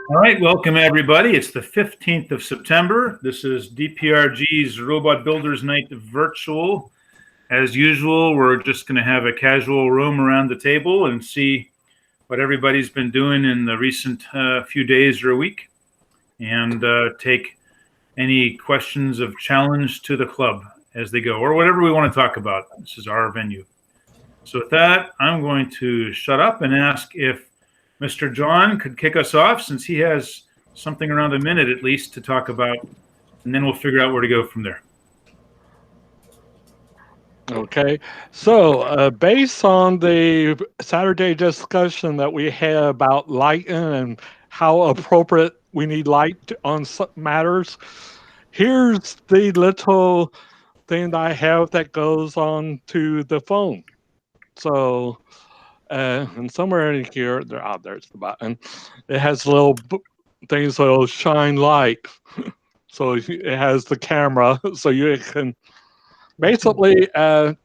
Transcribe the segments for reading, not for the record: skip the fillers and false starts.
All right, welcome everybody. It's the 15th of September. This is DPRG's Robot Builders Night virtual. As usual, we're just going to have a casual room around the table and see what everybody's been doing in the recent few days or a week, and take any questions of challenge to the club as they go, or whatever we want to talk about. This is our venue. So with that, I'm going to shut up and ask if Mr. John could kick us off, since he has something around a minute at least to talk about, and then we'll figure out where to go from there. Okay, so based on the Saturday discussion that we had about lighting and how appropriate we need light on some matters, here's the little thing that I have that goes on to the phone. So, and somewhere in here, there's the button. It has little things that'll shine light. So it has the camera, so you can basically, to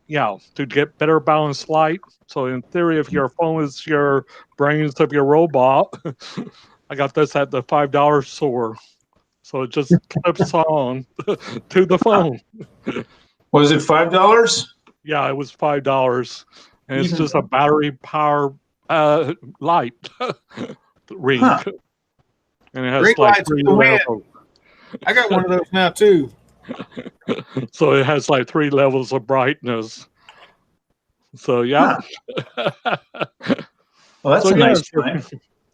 get better balanced light. So in theory, if your phone is your brains of your robot, I got this at the $5 store. So it just clips on to the phone. Was it $5? Yeah, it was $5. And it's just a battery power light ring. Huh. And it has Green like lights 3 for the win. levels. I got one of those now too. So it has like 3 levels of brightness. So yeah. Huh. Well, that's a nice plan.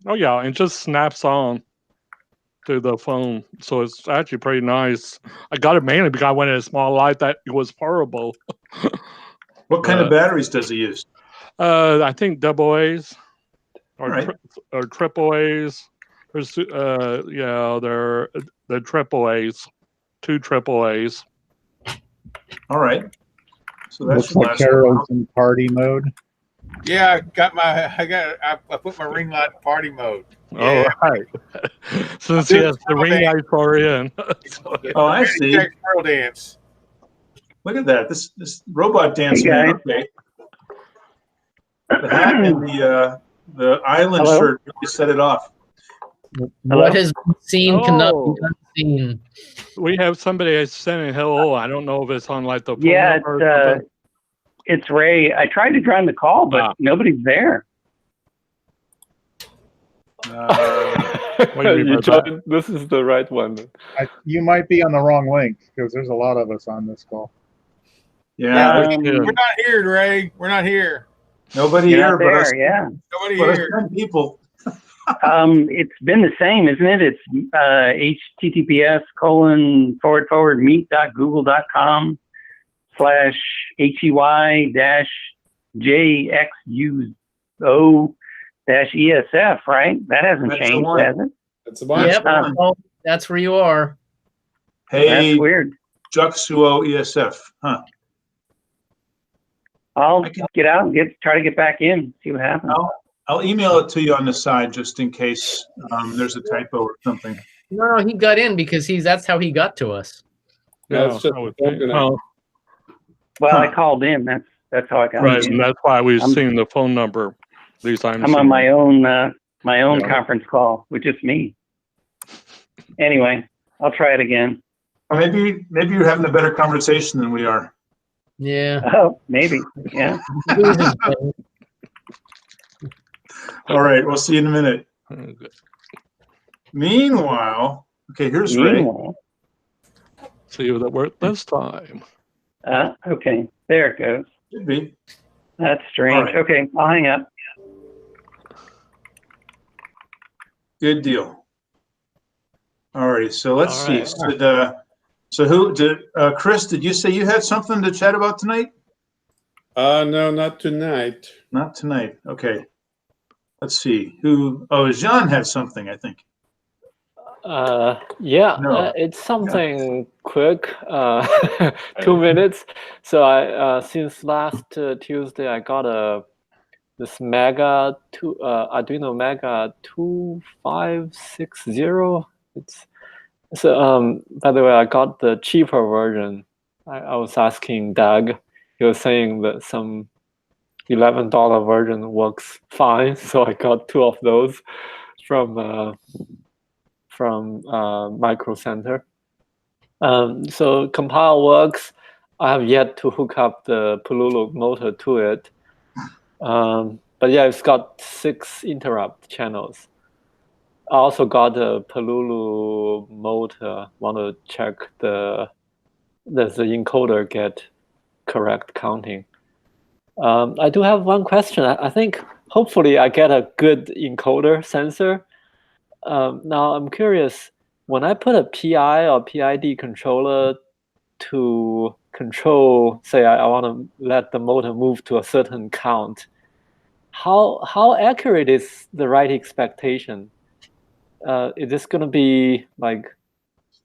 Oh yeah, and just snaps on to the phone. So it's actually pretty nice. I got it mainly because I wanted a small light that was portable. What kind of batteries does it use? I think AA's or, Right. or AAA's. There's they're the AAA's, 2 AAA's. All right. So looks like Carol's in party mode. Yeah, I put my ring light in party mode. Yeah. All right. Since yes, the ring lights are in. Oh, I see. Squirrel dance. Look at that. This robot dance. Hey, man. Okay. The hat and the island shirt really set it off. What has been seen cannot be unseen. We have somebody saying hello. I don't know if it's on like the phone number or something. It's Ray. I tried to join the call, but nobody's there. This is the right one. You might be on the wrong link because there's a lot of us on this call. Yeah, we're not here, Ray. We're not here. Nobody You're here, not but there, us, yeah. Nobody but us here. 10 people. It's been the same, isn't it? It's https://HEY-JXUO-ESF, right? That hasn't changed, has it? That's the one. Yep, that's where you are. Hey, That's weird. JXUO ESF. Huh. I'll get out and try to get back in, see what happens. I'll email it to you on the side just in case there's a typo or something. No, he got in because that's how he got to us. Yeah, it's just Well, I called in. That's how I got Right, in. and that's why we've seen the phone number. At least I'm on my own conference call with just me. Anyway, I'll try it again. Or maybe you're having a better conversation than we are. Yeah. Oh, maybe. Yeah. All right, we'll see you in a minute. Meanwhile, okay, here's Ray. See you that worked this time. Okay, there it goes. Should be. That's strange. Right. Okay, I'll hang up. Good deal. All right, so let's see. Right. Chris, did you say you had something to chat about tonight? No, not tonight. Not tonight. Okay. Let's see. Jean had something, I think. It's something quick, 2 minutes. So I since last Tuesday I got this Mega Arduino Mega 2560. By the way, I got the cheaper version. I was asking Doug. He was saying that some $11 version works fine, so I got 2 of those from from Micro Center. So compile works. I have yet to hook up the Polulu motor to it. But yeah, it's got 6 interrupt channels. I also got a Polulu motor. Want to check does the encoder get correct counting. I do have one question. I think hopefully I get a good encoder sensor. Now I'm curious, when I put a PI or PID controller to control, say I want to let the motor move to a certain count, how accurate is the right expectation? Is this going to be like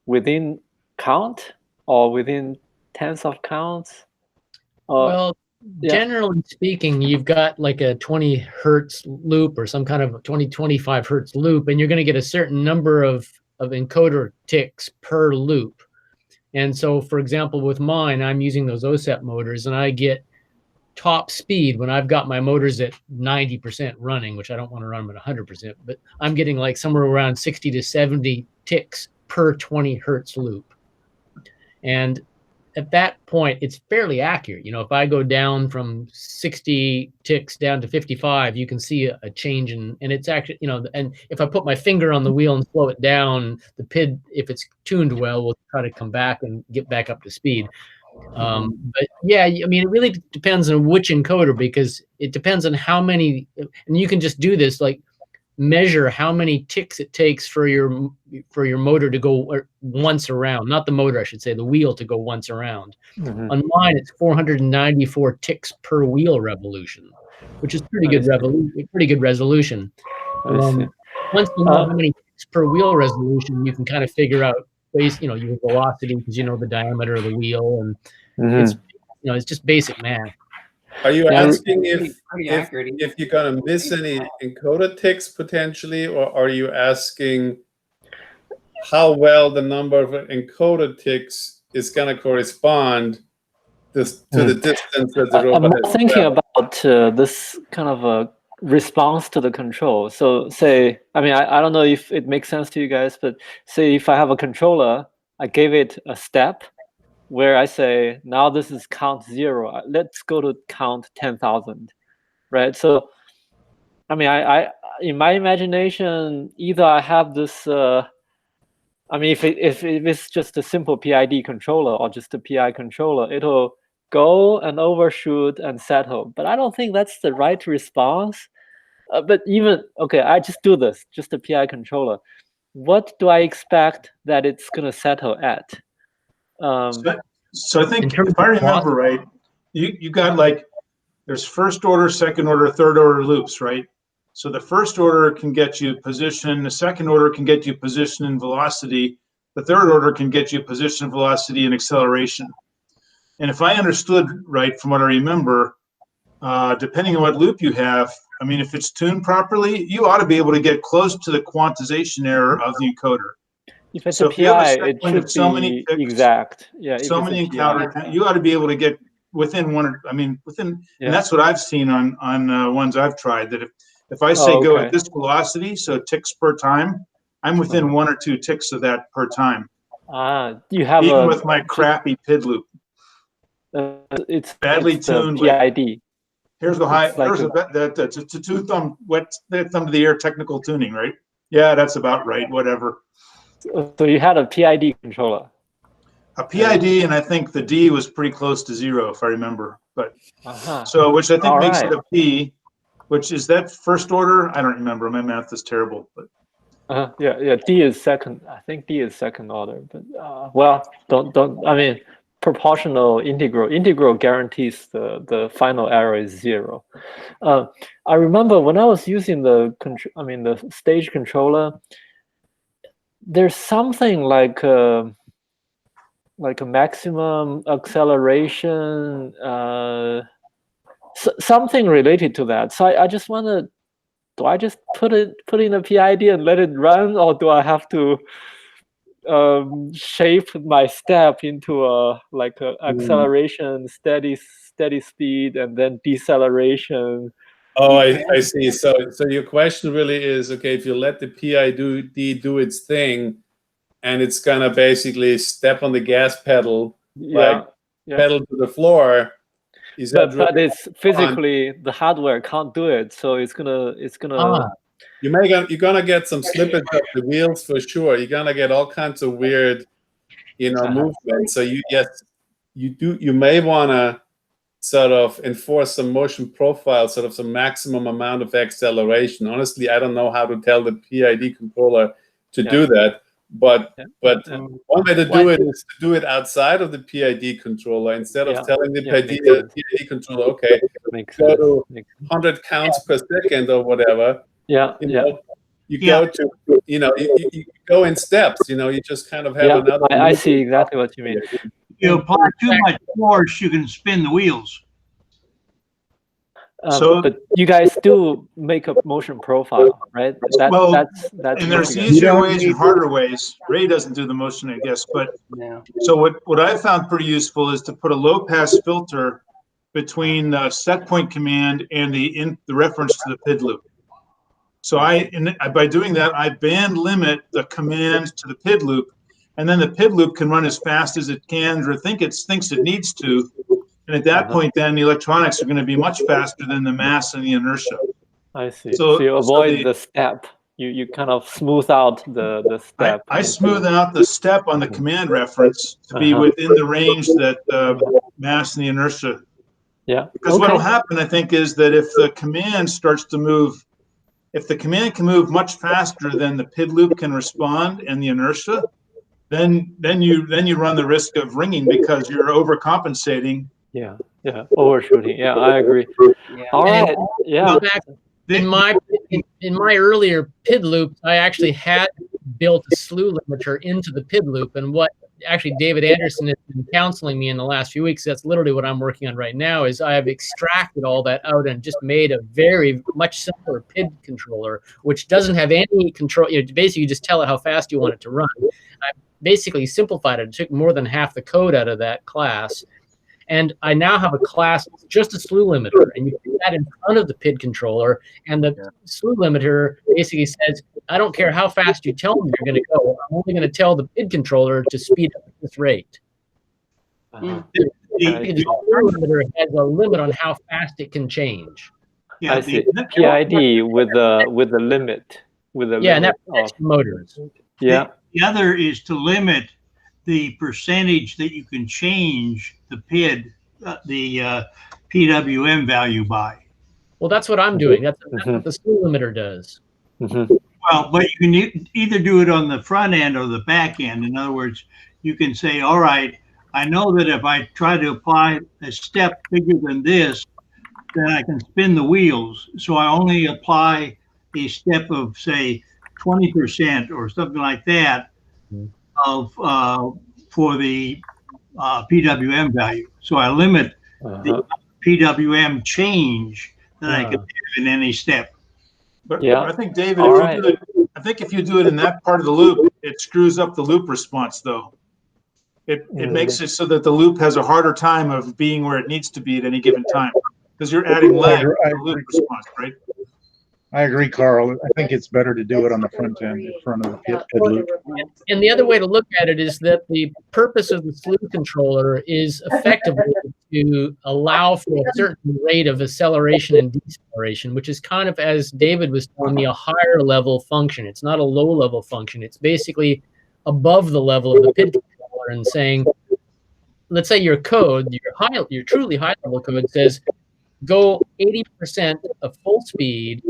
within count or within tens of counts? Well, generally speaking, you've got like a 20 hertz loop or some kind of 25 hertz loop, and you're going to get a certain number of encoder ticks per loop. And so, for example, with mine, I'm using those OSEP motors, and I get top speed when I've got my motors at 90% running, which I don't want to run them at 100%, but I'm getting like somewhere around 60 to 70 ticks per 20 hertz loop. And at that point, it's fairly accurate. You know, if I go down from 60 ticks down to 55, you can see a change and it's actually, you know, and if I put my finger on the wheel and slow it down, the PID, if it's tuned well, will try to come back and get back up to speed. But yeah, I mean, it really depends on which encoder, because it depends on how many, and you can just do this, like measure how many ticks it takes for your motor to go once around, not the motor, I should say, the wheel to go once around. On mine, it's 494 ticks per wheel revolution, which is pretty good resolution. Once you know how many ticks per wheel resolution, you can kind of figure out, you know, your velocity, because you know the diameter of the wheel, and it's, you know, it's just basic math. Are you asking if you're gonna miss any encoder ticks potentially, or are you asking how well the number of encoder ticks is gonna correspond to the distance that the robot I'm thinking about this kind of a response to the control. So say, I mean, I don't know if it makes sense to you guys, but say if I have a controller, I gave it a step where I say, now this is count 0. Let's go to count 10,000, right? So, I mean, I in my imagination, either I have this, I mean, if it's just a simple PID controller or just a PI controller, it'll go and overshoot and settle. But I don't think that's the right response. But even, okay, I just do this, just a PI controller. What do I expect that it's going to settle at? So I think if I remember right, you got like, there's first order, second order, third order loops, right? So the first order can get you position, the second order can get you position and velocity, the third order can get you position, velocity, and acceleration. And if I understood right from what I remember, depending on what loop you have, I mean, if it's tuned properly, you ought to be able to get close to the quantization error of the encoder. If it's a PI, it should be exact. Yeah. So many encounter, you ought to be able to get within one. I mean, within, and that's what I've seen on ones I've tried. That if I say go at this velocity, so ticks per time, I'm within 1 or 2 ticks of that per time. You have even with my crappy PID loop. It's badly tuned PID. Here's the high. Like that's a two thumb thumb to the air technical tuning, right? Yeah, that's about right. Whatever. So you had a PID controller. A PID, and I think the D was pretty close to 0, if I remember. But so, which I think makes it a P, which is that first order. I don't remember. My math is terrible. But yeah. D is second. I think D is second order. But well, don't. I mean, proportional integral guarantees the final error is 0. I remember when I was using the stage controller. There's something like a maximum acceleration, something related to that. So I just want to, do I just put in a PID and let it run, or do I have to shape my step into a acceleration, steady speed, and then deceleration, Oh, I see. So your question really is, okay, if you let the PID do its thing, and it's gonna basically step on the gas pedal, like pedal to the floor. But it's physically the hardware can't do it, so it's gonna. You're gonna get some slippage of the wheels for sure. You're gonna get all kinds of weird, movement. So you may wanna sort of enforce some motion profile, sort of some maximum amount of acceleration. Honestly, I don't know how to tell the PID controller to do that. But one way to do it is to do it outside of the PID controller instead of telling the PID controller, okay, go to 100 counts per second or whatever. You go to, you go in steps. You just kind of have another. I see exactly what you mean. You apply too much force, you can spin the wheels. But you guys do make a motion profile, right? That's and there's easier ways and harder ways. Ray doesn't do the motion, I guess. But so what I found pretty useful is to put a low pass filter between the set point command and the reference to the PID loop. So by doing that, I band limit the command to the PID loop, and then the PID loop can run as fast as it can or thinks it needs to. And at that point, then the electronics are going to be much faster than the mass and the inertia. I see. So you avoid the step. You kind of smooth out the step. I smooth out the step on the command reference to be within the range that the mass and the inertia. Yeah. Because what will happen, I think, is that if the command starts to move, if the command can move much faster than the PID loop can respond and the inertia, then you run the risk of ringing because you're overcompensating. Yeah, overshooting. Yeah, I agree. All right. Yeah. In my earlier PID loops, I actually had built a slew limiter into the PID loop, and what actually David Anderson has been counseling me in the last few weeks. That's literally what I'm working on right now. Is I have extracted all that out and just made a very much simpler PID controller, which doesn't have any control. Basically, you just tell it how fast you want it to run. I basically simplified it. It took more than half the code out of that class. And I now have a class, just a slew limiter, and you put that in front of the PID controller, and the slew limiter basically says, I don't care how fast you tell me you're going to go, I'm only going to tell the PID controller to speed up at this rate. The slew limiter has a limit on how fast it can change. I see. PID with the limit. And that protects the motors. Yeah. The other is to limit the percentage that you can change the PID, the PWM value by. Well, that's what I'm doing. That's what the slew limiter does. Well, but you can either do it on the front end or the back end. In other words, you can say, all right, I know that if I try to apply a step bigger than this, then I can spin the wheels. So I only apply a step of, say, 20% or something like that of for the PWM value. So I limit the PWM change that I can do in any step. But I think, David, if you do it in that part of the loop, it screws up the loop response, though. It makes it so that the loop has a harder time of being where it needs to be at any given time because you're adding lag to the loop response, right? I agree, Carl. I think it's better to do it on the front end, in front of the PID loop. And the other way to look at it is that the purpose of the slew controller is effectively to allow for a certain rate of acceleration and deceleration, which is kind of, as David was telling me, a higher level function. It's not a low level function. It's basically above the level of the PID controller and saying, let's say your code, your truly high level code says, go 80% of full speed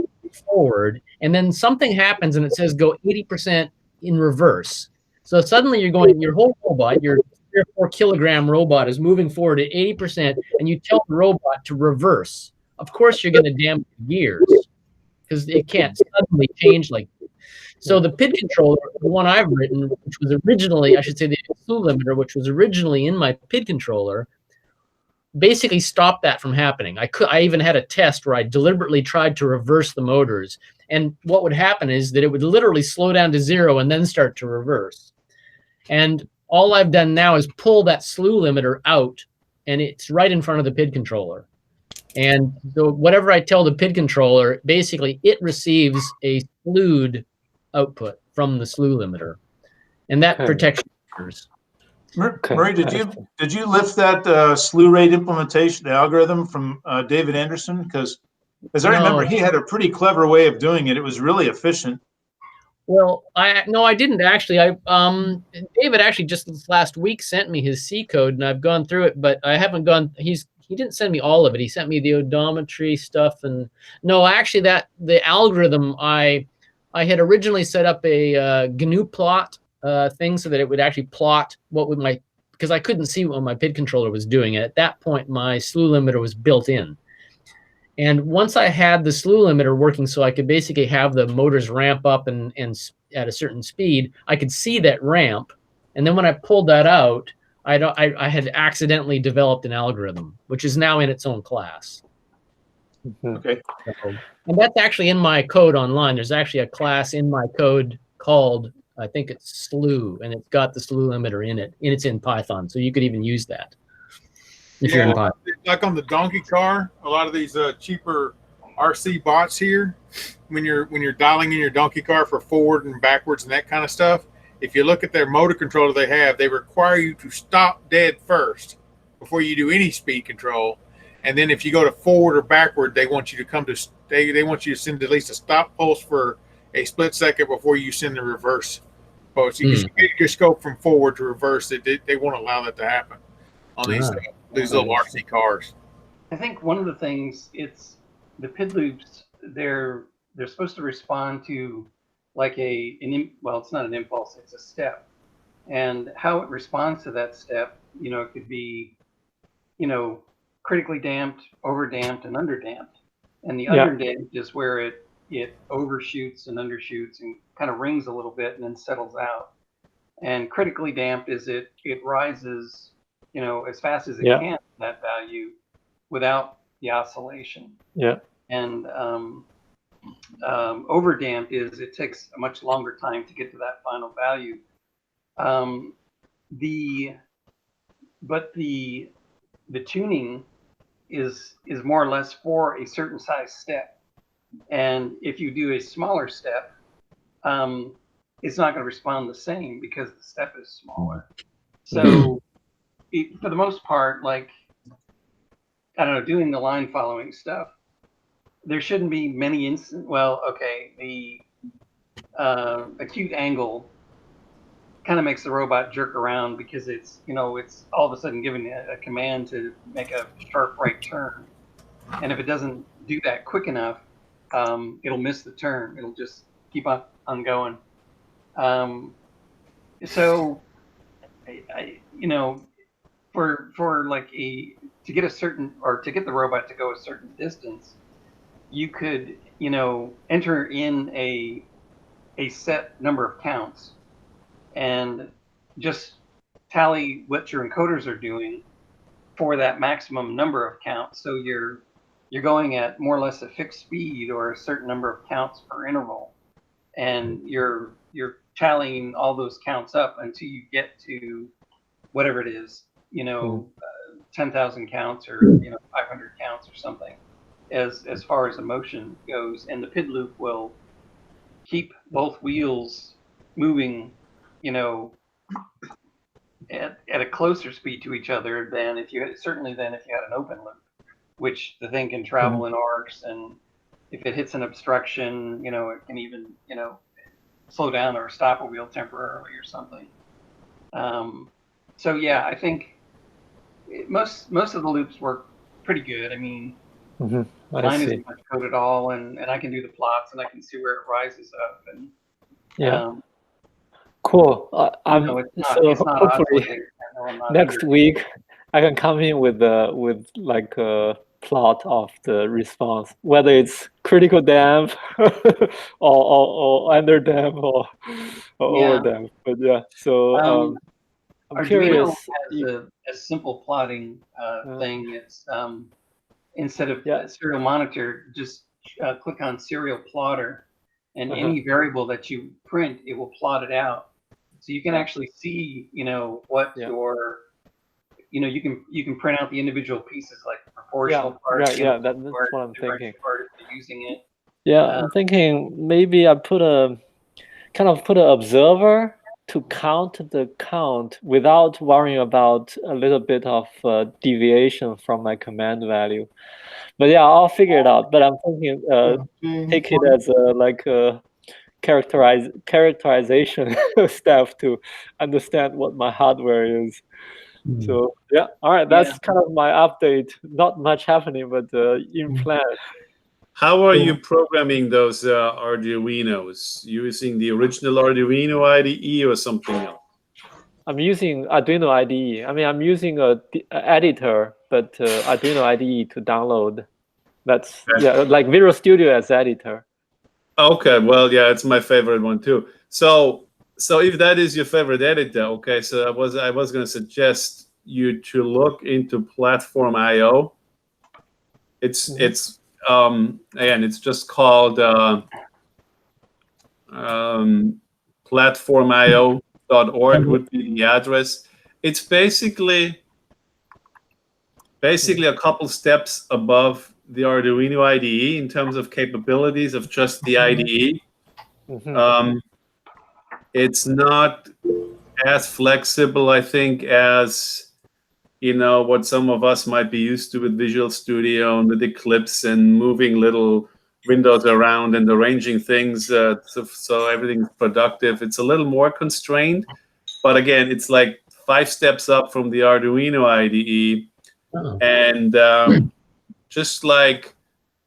forward, and then something happens and it says go 80% in reverse. So suddenly you're going, your whole robot, your 3 or 4 kilogram robot is moving forward at 80%, and you tell the robot to reverse. Of course, you're going to damage the gears because it can't suddenly change like that. So the PID controller, the one I've written, which was originally, I should say the slew limiter, which was originally in my PID controller, basically stopped that from happening. I even had a test where I deliberately tried to reverse the motors. And what would happen is that it would literally slow down to 0 and then start to reverse. And all I've done now is pull that slew limiter out, and it's right in front of the PID controller. And so whatever I tell the PID controller, basically it receives a slewed output from the slew limiter, and that protects users. Murray, did you lift that slew rate implementation, the algorithm from David Anderson? Because as I remember, he had a pretty clever way of doing it. It was really efficient. Well, I didn't actually. David actually just this last week sent me his C code, and I've gone through it, but I haven't gone. He didn't send me all of it. He sent me the odometry stuff, and no, actually, the algorithm I had originally set up a GNU plot thing so that it would actually plot what would because I couldn't see what my PID controller was doing. And at that point, my slew limiter was built in. And once I had the slew limiter working, so I could basically have the motors ramp up and at a certain speed, I could see that ramp. And then when I pulled that out, I had accidentally developed an algorithm, which is now in its own class. Okay. And that's actually in my code online. There's actually a class in my code called, I think it's slew, and it's got the slew limiter in it, and it's in Python. So you could even use that. If you're in Python. Like on the donkey car, a lot of these cheaper RC bots here, when you're dialing in your donkey car for forward and backwards and that kind of stuff, if you look at their motor controller they require you to stop dead first before you do any speed control. And then if you go to forward or backward, they want you to they want you to send at least a stop pulse for a split second before you send the reverse pulse. You can get your scope from forward to reverse. They won't allow that to happen on these little RC cars. I think one of the things, it's the PID loops, they're supposed to respond to like well, it's not an impulse, it's a step. And how it responds to that step, it could be, critically damped, overdamped, and underdamped. And the underdamped is where it overshoots and undershoots and kind of rings a little bit and then settles out. And critically damped is it rises, as fast as it can, that value, without the oscillation. Yeah. And overdamped is it takes a much longer time to get to that final value. But the tuning is more or less for a certain size step. And if you do a smaller step, it's not going to respond the same because the step is smaller. So for the most part, like, I don't know, doing the line following stuff, there shouldn't be many the acute angle kind of makes the robot jerk around because it's all of a sudden giving a command to make a sharp right turn. And if it doesn't do that quick enough, it'll miss the turn. It'll just keep on going. So, for like to get the robot to go a certain distance, you could, enter in a set number of counts and just tally what your encoders are doing for that maximum number of counts. So you're going at more or less a fixed speed or a certain number of counts per interval, and you're tallying all those counts up until you get to whatever it is, 10,000 counts or 500 counts or something, as far as the motion goes. And the PID loop will keep both wheels moving, at a closer speed to each other than if you had an open loop, which the thing can travel in arcs, and if it hits an obstruction, it can even slow down or stop a wheel temporarily or something. So yeah, I think most of the loops work pretty good. I mean, mine isn't much code at all, and I can do the plots and I can see where it rises up, and cool. It's not hopefully next week I can come in with like a plot of the response, whether it's critical damp or under damp or over damp. But yeah, so I'm curious. Arduino has a simple plotting thing. It's instead of serial monitor, just click on serial plotter, and any variable that you print, it will plot it out. So you can actually see, what your you can print out the individual pieces like proportional Yeah, parts. right. Yeah, that's what I'm thinking. Part if you're using it. Yeah, I'm thinking maybe I put an observer to count the count without worrying about a little bit of deviation from my command value. But yeah, I'll figure it out. But I'm thinking take it as a characterization step to understand what my hardware is. So yeah, all right, that's kind of my update. Not much happening, but in plan. How are you programming those Arduinos? Using the original Arduino IDE or something else? I'm using Arduino IDE. I mean, I'm using a editor, but Arduino IDE to download. That's like Visual Studio as editor. Okay, well, yeah, it's my favorite one too. So if that is your favorite editor, okay, so I was going to suggest you to look into Platform IO. It's again, it's just called platformio.org would be the address. It's basically a couple steps above the Arduino IDE in terms of capabilities of just the IDE. It's not as flexible, I think, as what some of us might be used to with Visual Studio and with Eclipse and moving little windows around and arranging things so everything's productive. It's a little more constrained, but again, it's like 5 steps up from the Arduino IDE. And just like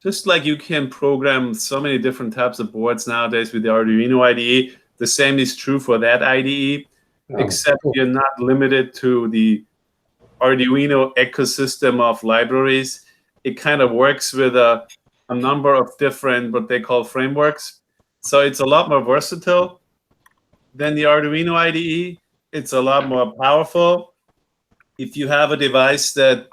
you can program so many different types of boards nowadays with the Arduino IDE, the same is true for that IDE, except you're not limited to the Arduino ecosystem of libraries. It kind of works with a number of different what they call frameworks. So it's a lot more versatile than the Arduino IDE. It's a lot more powerful. If you have a device that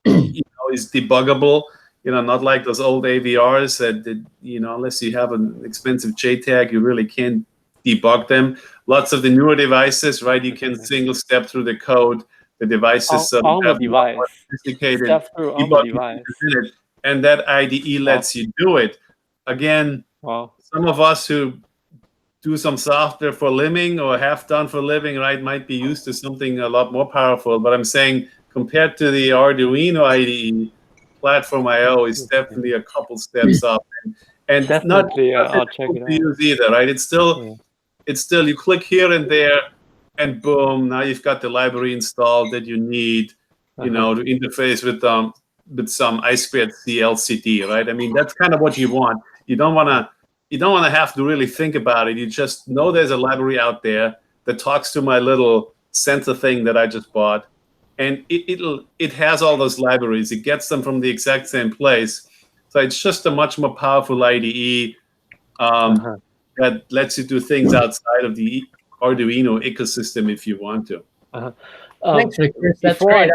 is debuggable, not like those old AVRs that unless you have an expensive JTAG, you really can't debug them. Lots of the newer devices, right? You can single step through the code. The devices on the have device. more sophisticated Step through on the device. And that IDE lets you do it. Again, some of us who do some software for living or have done for living, right, might be used to something a lot more powerful. But I'm saying compared to the Arduino IDE, Platform IO is definitely a couple steps up. And definitely, I'll check it out. Use either, right? It's still you click here and there, and boom, now you've got the library installed that you need, to interface with some I2C LCD, right? I mean, that's kind of what you want. You don't want to have to really think about it. You just know there's a library out there that talks to my little sensor thing that I just bought, and it has all those libraries. It gets them from the exact same place. So it's just a much more powerful IDE that lets you do things outside of the Arduino ecosystem if you want to. Thanks, Chris. That's great.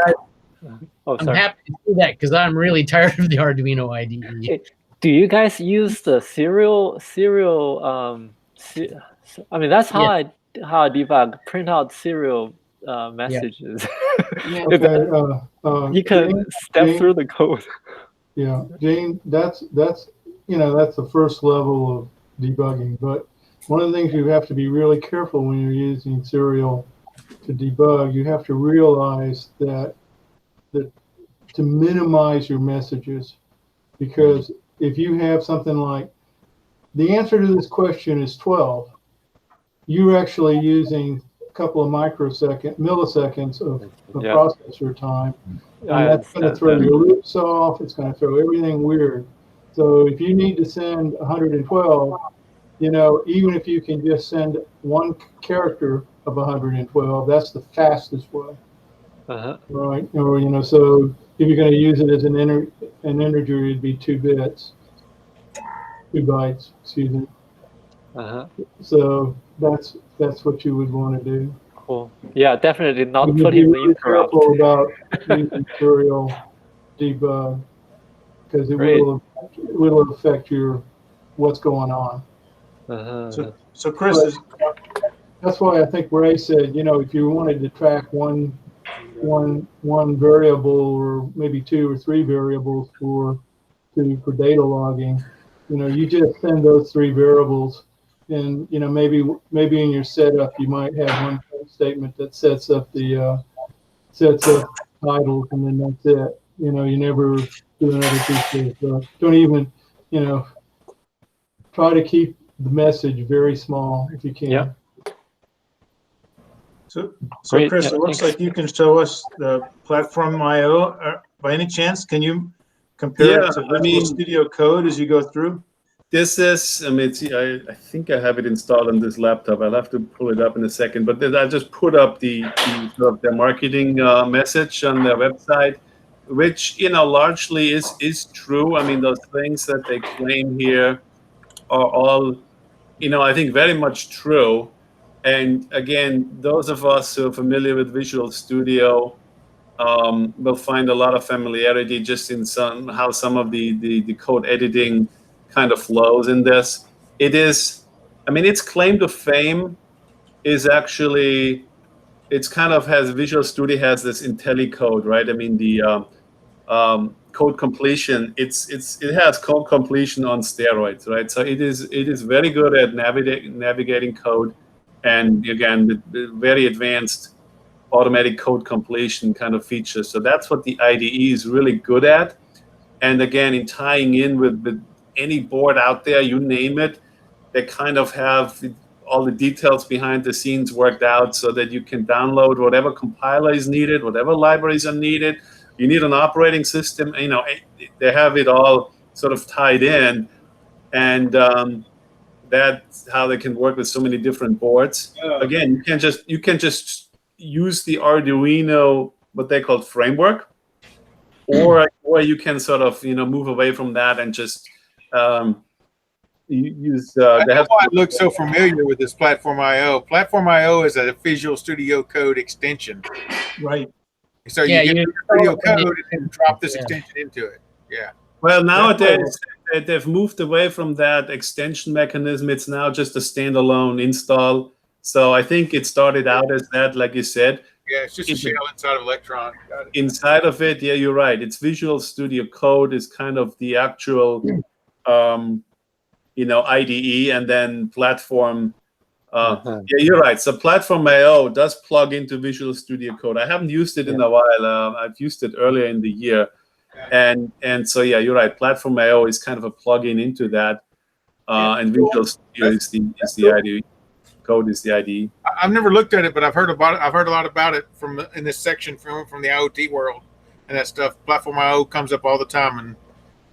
I'm happy to see that because I'm really tired of the Arduino IDE. Do you guys use the serial? I mean, that's how I debug. Print out serial messages. You can step through the code. Yeah, Jane, that's the first level of debugging. But one of the things you have to be really careful when you're using serial to debug, you have to realize that to minimize your messages, because if you have something like the answer to this question is 12, you're actually using a couple of milliseconds of processor time, and that's going to throw your loops off. It's going to throw everything weird. So if you need to send 112, even if you can just send one character of 112, that's the fastest way. Right? Or so if you're going to use it as an integer, it'd be 2 bytes. Excuse me. So that's what you would want to do. Cool. Yeah, definitely not you putting be really careful about using serial debug, because it will affect what's going on. So Chris, that's why I think Ray said, if you wanted to track one one variable or maybe 2 or 3 variables for data logging. You just send those 3 variables, and maybe in your setup you might have one statement that sets up titles, and then that's it. You never do another piece of don't even try to keep the message very small if you can. Yeah. So Great. Chris, Yeah, it looks thanks. like you can show us the platform IO. By any chance, can you compare it to Visual Studio Code as you go through? This is, I think I have it installed on this laptop. I'll have to pull it up in a second. But then I just put up the marketing message on their website, which largely is true. Those things that they claim here are all, I think very much true. And again, those of us who are familiar with Visual Studio will find a lot of familiarity just in how some of the code editing kind of flows in this. Its claim to fame is actually, it's kind of has Visual Studio has this IntelliCode, right? The code completion, it has code completion on steroids, right? So it is very good at navigating code, and again, the very advanced automatic code completion kind of features. So that's what the IDE is really good at. And again, in tying in with any board out there, you name it, they kind of have all the details behind the scenes worked out so that you can download whatever compiler is needed, whatever libraries are needed. You need an operating system, they have it all sort of tied in. And that's how they can work with so many different boards. Again, you can just use the Arduino, what they call framework, or you can sort of move away from that and just use. That's why I look so familiar with this Platform IO. Platform IO is a Visual Studio Code extension, right? So you get the Studio Code and drop this extension into it. Yeah. Well, nowadays they've moved away from that extension mechanism. It's now just a standalone install. So I think it started out as that, like you said. Yeah, it's just a shell inside of Electron. Got it. Inside of it, yeah, you're right. It's Visual Studio Code is kind of the actual, IDE, and then Platform. Yeah, you're right. So Platform IO does plug into Visual Studio Code. I haven't used it in a while. I've used it earlier in the year, and so yeah, you're right. Platform IO is kind of a plug-in into that, and Visual Studio is the IDE. Code is the IDE. I've never looked at it, but I've heard about it. I've heard a lot about it in this section from the IoT world and that stuff. Platform IO comes up all the time, and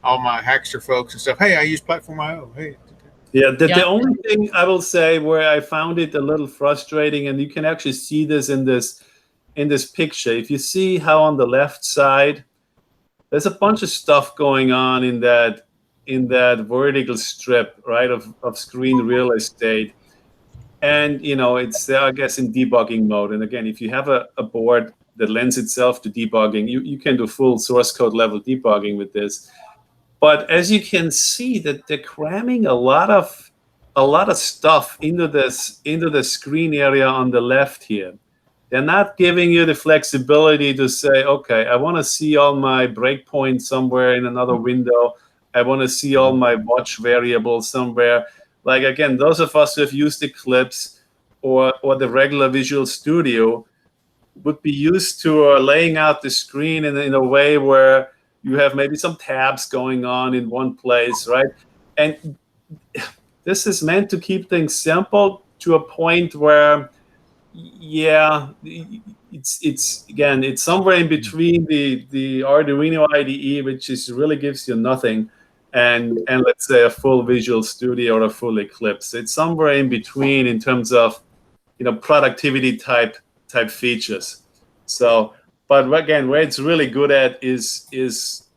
all my Hackster folks and stuff. Hey, I use Platform IO. Hey. Yeah, the only thing I will say where I found it a little frustrating, and you can actually see this in this picture. If you see how on the left side, there's a bunch of stuff going on in that vertical strip, right, of screen real estate. And, it's, I guess, in debugging mode. And again, if you have a board that lends itself to debugging, you can do full source code level debugging with this. But as you can see, that they're cramming a lot of stuff into the screen area on the left here. They're not giving you the flexibility to say, okay, I want to see all my breakpoints somewhere in another window. I want to see all my watch variables somewhere. Like, again, those of us who have used Eclipse or the regular Visual Studio would be used to laying out the screen in a way where you have maybe some tabs going on in one place, right? And this is meant to keep things simple to a point where, yeah, it's somewhere in between the Arduino IDE, which really gives you nothing, and let's say a full Visual Studio or a full Eclipse. It's somewhere in between in terms of productivity type features. So, but again, where it's really good at is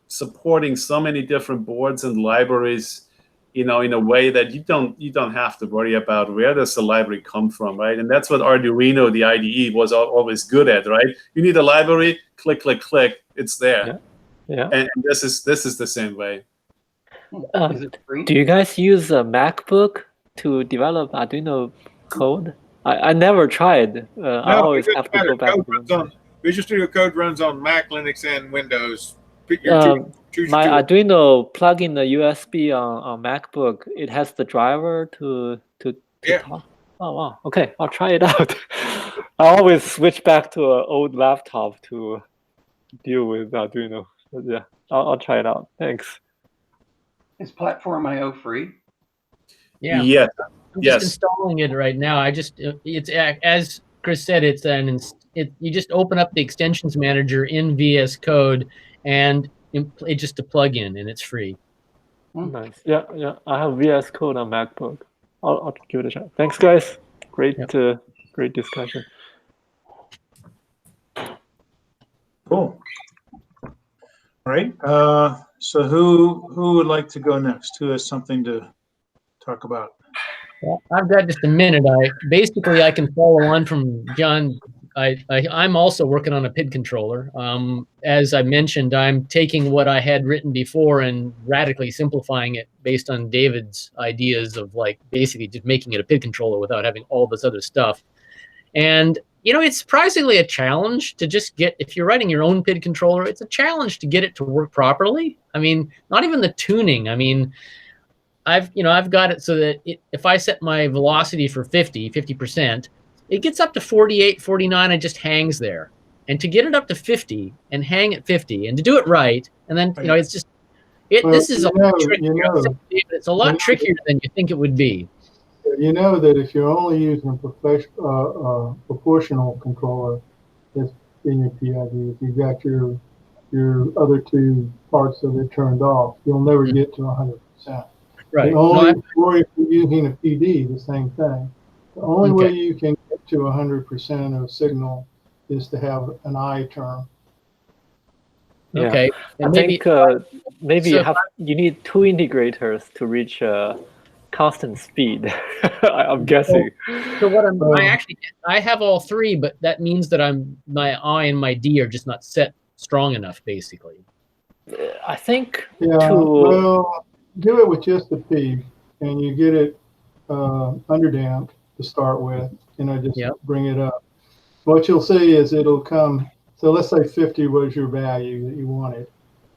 supporting so many different boards and libraries, in a way that you don't have to worry about where does the library come from, right? And that's what Arduino, the IDE, was always good at, right? You need a library, click, click, click, it's there. Yeah. And this is the same way. Is it free? Do you guys use a MacBook to develop Arduino code? I never tried. I always have to go back. Visual Studio Code runs on Mac, Linux, and Windows. Pick My choose your Arduino plug in the USB on MacBook. It has the driver to talk. Oh wow. Okay, I'll try it out. I always switch back to an old laptop to deal with Arduino. But yeah, I'll try it out. Thanks. Is Platform IO free? Yeah. Yes. I'm just installing it right now. It's as Chris said, you just open up the extensions manager in VS Code and it's just a plugin and it's free. Nice. Yeah. I have VS Code on MacBook. I'll give it a shot. Thanks, guys. Great discussion. Cool. All right. So who would like to go next? Who has something to talk about? Well, I've got just a minute. I can follow on from John. I'm also working on a PID controller. As I mentioned, I'm taking what I had written before and radically simplifying it based on David's ideas of like basically just making it a PID controller without having all this other stuff. And it's surprisingly a challenge to just if you're writing your own PID controller, it's a challenge to get it to work properly. I mean, not even the tuning. I mean, I've got it so that if I set my velocity for 50%, it gets up to 48, 49, and just hangs there. And to get it up to 50 and hang at 50 and to do it right, and then it's just this is a lot trickier. It's a lot trickier than you think it would be. You know that if you're only using a proportional controller that's in your PID, if you've got your other two parts of it turned off, you'll never get to 100%. Right. Or if you're using a PD, the same thing. The only way you can get to 100% of signal is to have an I term. Yeah. Okay. I think maybe you need two integrators to reach constant speed. I'm guessing. So what I have all three, but that means that my I and my D are just not set strong enough, basically. I think well, do it with just the P, and you get it underdamped to start with, just bring it up. What you'll see is it'll come. So let's say 50 was your value that you wanted.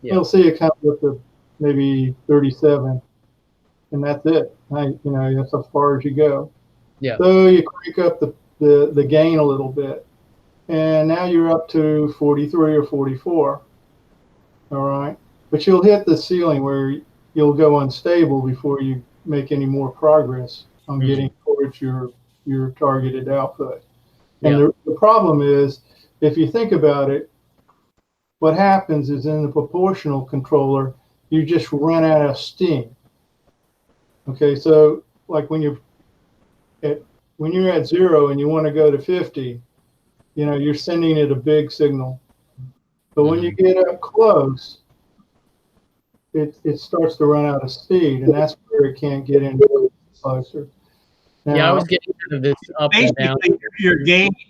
Yeah. You'll see it come up to maybe 37, and that's it. That's as far as you go. Yeah. So you crank up the gain a little bit, and now you're up to 43 or 44. All right, but you'll hit the ceiling where you'll go unstable before you make any more progress on getting towards your targeted output. And the problem is, if you think about it, what happens is in the proportional controller, you just run out of steam. Okay, so like when you're at 0 and you want to go to 50, you're sending it a big signal. But when you get up close, it starts to run out of speed, and that's where it can't get any closer. Now, I was getting kind of this up and down.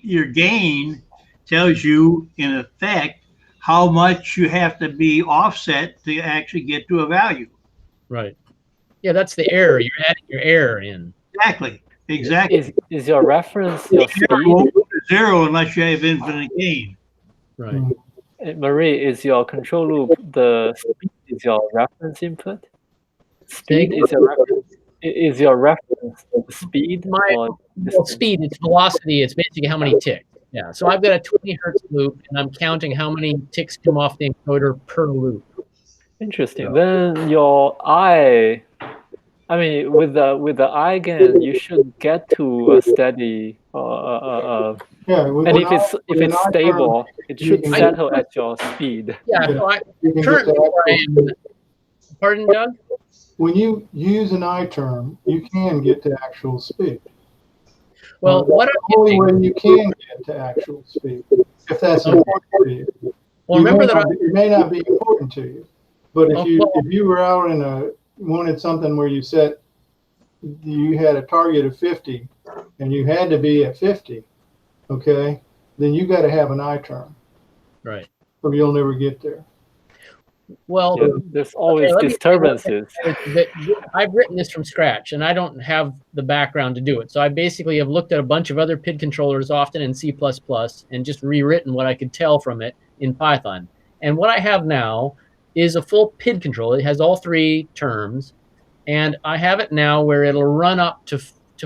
Your gain tells you, in effect, how much you have to be offset to actually get to a value. Right. Yeah, that's the error. You're adding your error in. Exactly. Is your reference your speed? Won't go to 0 unless you have infinite gain. Right. Marie, is your control loop the speed is your reference input? Speed is your reference. Is your reference the speed? Speed, it's velocity. It's basically how many ticks. Yeah. So I've got a 20 hertz loop, and I'm counting how many ticks come off the encoder per loop. Interesting. Then your I mean, with the eigen, you should get to a steady. And if it's stable, it should settle at your speed. Yeah. So currently, pardon, Doug? When you use an I term, you can get to actual speed. Well, the only way you can get to actual speed, if that's important to you. Well, remember that it may not be important to you, but if you were out and wanted something where you had a target of 50, and you had to be at 50, okay, then you got to have an I term. Right. Or you'll never get there. Well, Yeah, there's always let me say one disturbances. thing, that I've written this from scratch, and I don't have the background to do it. So I basically have looked at a bunch of other PID controllers, often in C++, and just rewritten what I could tell from it in Python. And what I have now is a full PID controller. It has all three terms, and I have it now where it'll run up to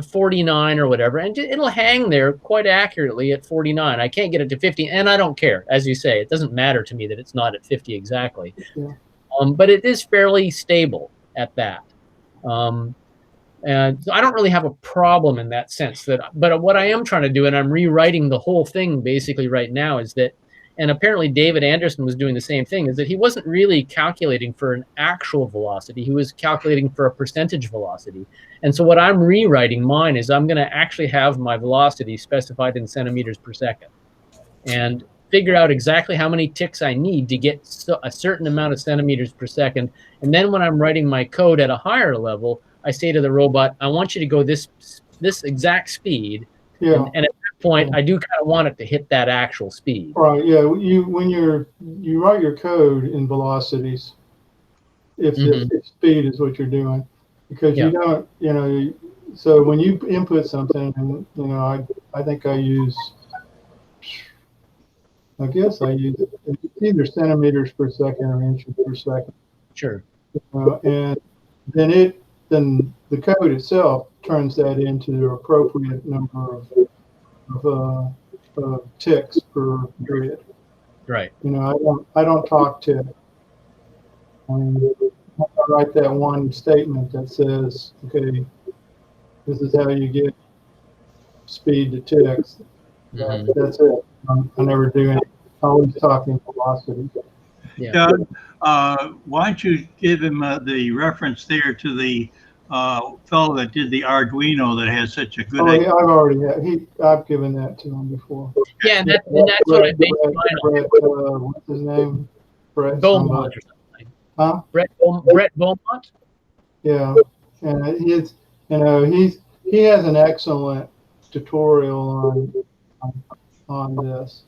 49 or whatever, and it'll hang there quite accurately at 49. I can't get it to 50, and I don't care. As you say, it doesn't matter to me that it's not at 50 exactly. Yeah. But it is fairly stable at that. And so I don't really have a problem in that sense. But what I am trying to do, and I'm rewriting the whole thing basically right now, is that, and apparently David Anderson was doing the same thing, is that he wasn't really calculating for an actual velocity. He was calculating for a percentage velocity. And so what I'm rewriting mine is I'm going to actually have my velocity specified in centimeters per second and figure out exactly how many ticks I need to get a certain amount of centimeters per second. And then when I'm writing my code at a higher level, I say to the robot, I want you to go this exact speed. Yeah. And at that point, I do kind of want it to hit that actual speed. Right. Yeah. When you write your code in velocities, if speed is what you're doing, because you don't, so when you input something, and I think I use either centimeters per second or inches per second. Sure. And then the code itself turns that into the appropriate number of ticks per grid. Right. I don't talk tick. I mean, I write that one statement that says, okay, this is how you get speed to ticks. That's it. I never do anything. Always talking velocity. Yeah. Doug, why don't you give him the reference there to the fellow that did the Arduino that has such a good. Oh, yeah, I've already had. I've given that to him before. Yeah, and that's what I based mine on. What's his name? Brett Beaumont or something. Huh? Brett Beaumont. Yeah, and he has an excellent tutorial on this.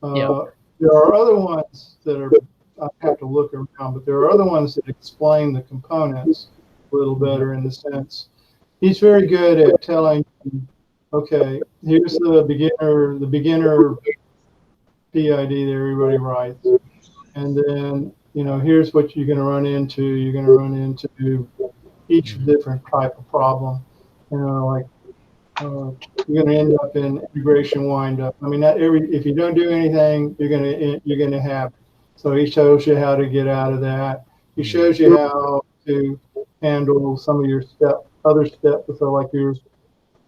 There are other ones that I have to look around, but there are other ones that explain the components a little better in the sense. He's very good at telling you, okay, here's the beginner PID that everybody writes. And then, here's what you're going to run into. You're going to run into each different type of problem. Like you're going to end up in integration windup. I mean, if you don't do anything, you're going to have. So he shows you how to get out of that. He shows you how to handle some of your other steps. So like if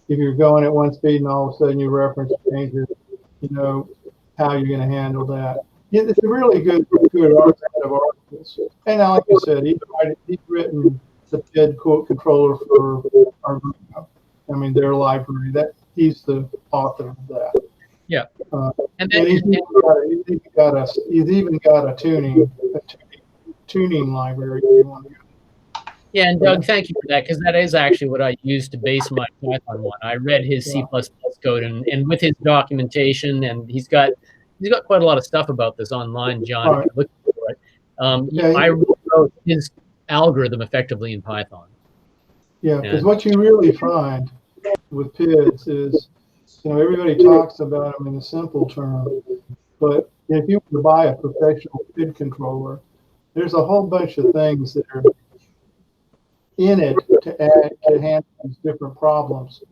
you're going at one speed and all of a sudden your reference changes, how you're going to handle that. It's a really good set of articles. And like you said, he's written the PID controller for Arduino. I mean, their library. He's the author of that. Yeah. And he's even got a tuning library if you want to go. Yeah, and Doug, thank you for that, because that is actually what I used to base my Python one. I read his C++ code, and with his documentation, and he's got quite a lot of stuff about this online, John. If you're looking for it. I wrote his algorithm effectively in Python. Yeah, because what you really find with PIDs is, everybody talks about them in a simple term, but if you were to buy a professional PID controller, there's a whole bunch of things that are in it to handle these different problems.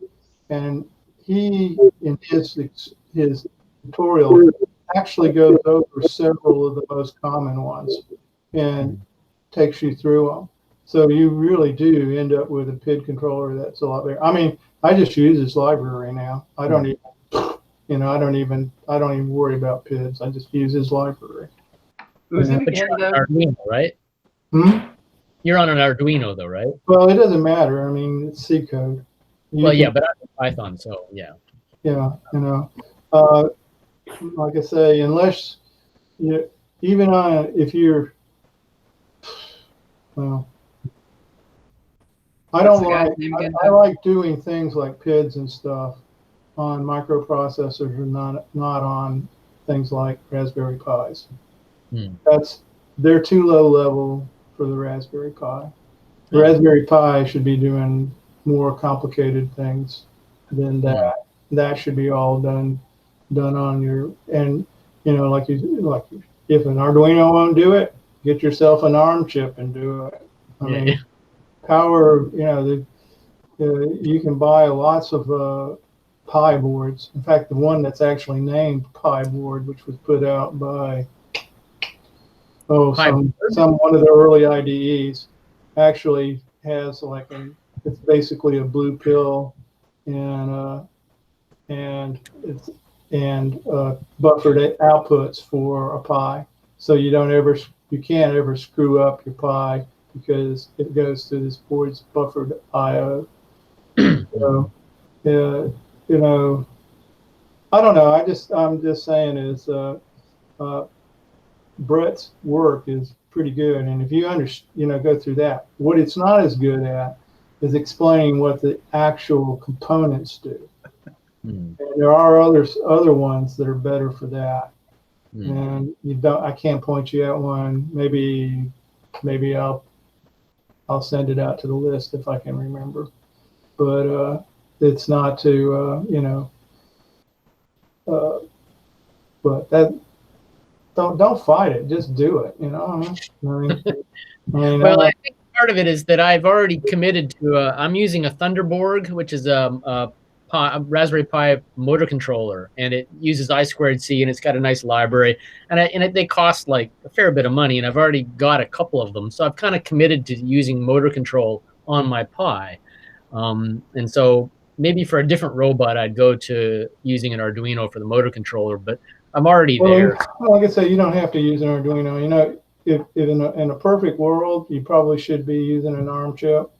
And he, in his tutorial, actually goes over several of the most common ones and takes you through them. So you really do end up with a PID controller that's a lot better. I mean, I just use his library now. I don't even worry about PIDs. I just use his library. But you're on an Arduino, right? You're on an Arduino, though, right? Well, it doesn't matter. I mean, it's C code. But I'm in Python, so yeah. Yeah, like I say, unless if you're, well, I like doing things like PIDs and stuff on microprocessors and not on things like Raspberry Pis. they're too low level for the Raspberry Pi. The Raspberry Pi should be doing more complicated things than that. That should be all done on your, and you know, like if an Arduino won't do it, get yourself an ARM chip and do it. I mean, power, you know, you can buy lots of Pi boards. In fact, the one that's actually named Pi board, which was put out by some one of the early IDEs, actually has like it's basically a blue pill and buffered outputs for a Pi, so you can't ever screw up your Pi because it goes to this board's buffered I/O. So, you know, I don't know. I'm just saying is Brett's work is pretty good, and if you go through that, what it's not as good at is explaining what the actual components do. And there are other ones that are better for that. And I can't point you at one. Maybe I'll send it out to the list if I can remember. But it's not to but that don't fight it. Just do it. You know. Well, I think part of it is that I've already committed to. I'm using a Thunderboard, which is a Raspberry Pi motor controller, and it uses I2C, and it's got a nice library, and they cost like a fair bit of money, and I've already got a couple of them, so I've kind of committed to using motor control on my Pi, and so maybe for a different robot I'd go to using an Arduino for the motor controller, but I'm already there. Well, like I say, you don't have to use an Arduino. You know, if in a perfect world, you probably should be using an ARM chip.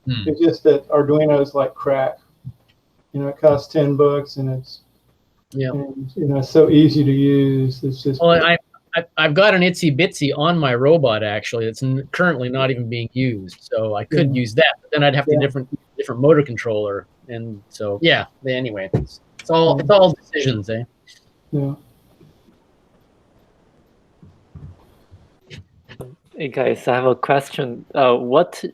It's just that Arduino is like crack. You know, it costs $10, and it's and, you know, so easy to use. It's just I've got an Itsy Bitsy on my robot actually. It's currently not even being used, so I could use that. But then I'd have to different motor controller, and so Anyway, it's all decisions, eh? Yeah. Hey guys, I have a question. What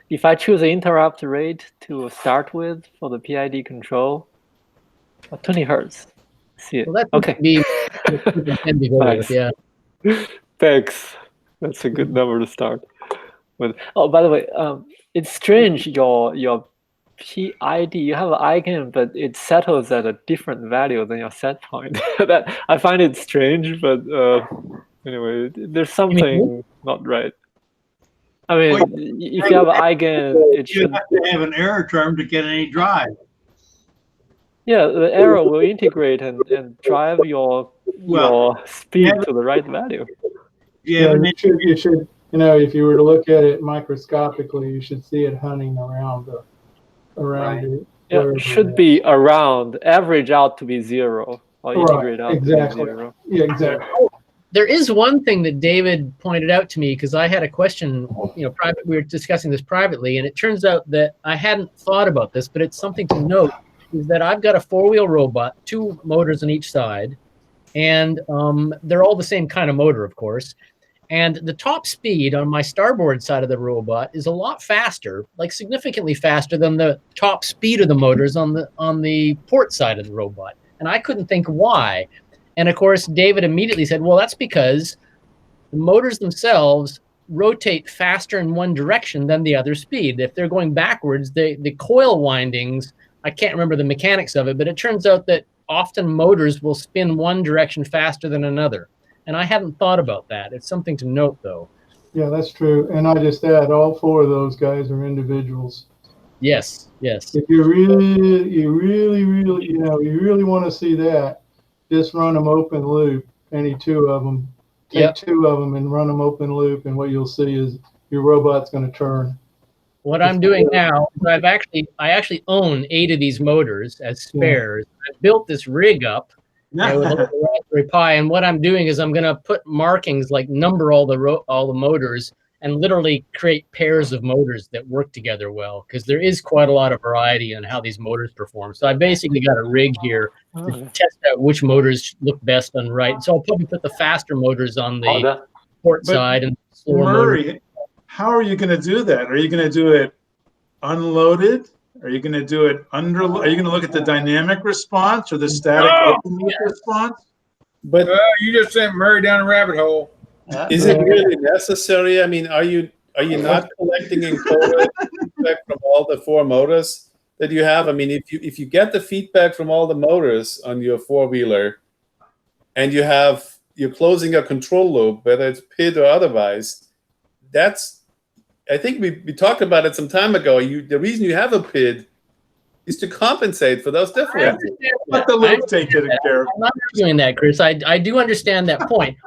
if I choose an interrupt rate to start with for the PID control? 20 hertz. See it. Well, that okay. Be nice. Yeah. Thanks. That's a good number to start with. Oh, by the way, it's strange. Your PID, you have an eigen, but it settles at a different value than your set point. That I find it strange, but anyway, there's something not right. I mean, if you have an eigen, it should have to have an error term to get any drive. Yeah, the error will integrate and drive your speed to the right value. Yeah, you should. You know, if you were to look at it microscopically, you should see it hunting around it. Yeah, it should be around, average out to be 0, or integrate out to be 0. Yeah, exactly. There is one thing that David pointed out to me, because I had a question, we were discussing this privately, and it turns out that I hadn't thought about this, but it's something to note, is that I've got a 4-wheel robot, 2 motors on each side, and they're all the same kind of motor, of course. And the top speed on my starboard side of the robot is a lot faster, like significantly faster than the top speed of the motors on the port side of the robot. And I couldn't think why. And of course, David immediately said, well, that's because the motors themselves rotate faster in one direction than the other speed. If they're going backwards, the coil windings, I can't remember the mechanics of it, but it turns out that often motors will spin one direction faster than another. And I hadn't thought about that. It's something to note, though. Yeah, that's true. And I just add, all 4 of those guys are individuals. Yes, yes. If you really want to see that, just run them open loop, any 2 of them. Take 2 of them and run them open loop, and what you'll see is your robot's going to turn. What I'm doing now, I actually own 8 of these motors as spares. I built this rig up with a Raspberry Pi, and what I'm doing is I'm going to put markings, like number all the motors, and literally create pairs of motors that work together well, because there is quite a lot of variety in how these motors perform. So I basically got a rig here to test out which motors look best on right. So I'll probably put the faster motors on the port But side and slower motor. Murray, how are you going to do that? Are you going to do it unloaded? Are you going to do it under? Are you going to look at the dynamic response or the static open loop response? But you just sent Murray down a rabbit hole. is it really necessary? I mean, are you not collecting encoder feedback from all the 4 motors that you have? I mean, if you get the feedback from all the motors on your 4-wheeler, and you're closing a control loop, whether it's PID or otherwise, I think we talked about it some time ago. The reason you have a PID is to compensate for those differences. Let the loop take it care of. I'm not doing that, Chris. I do understand that point.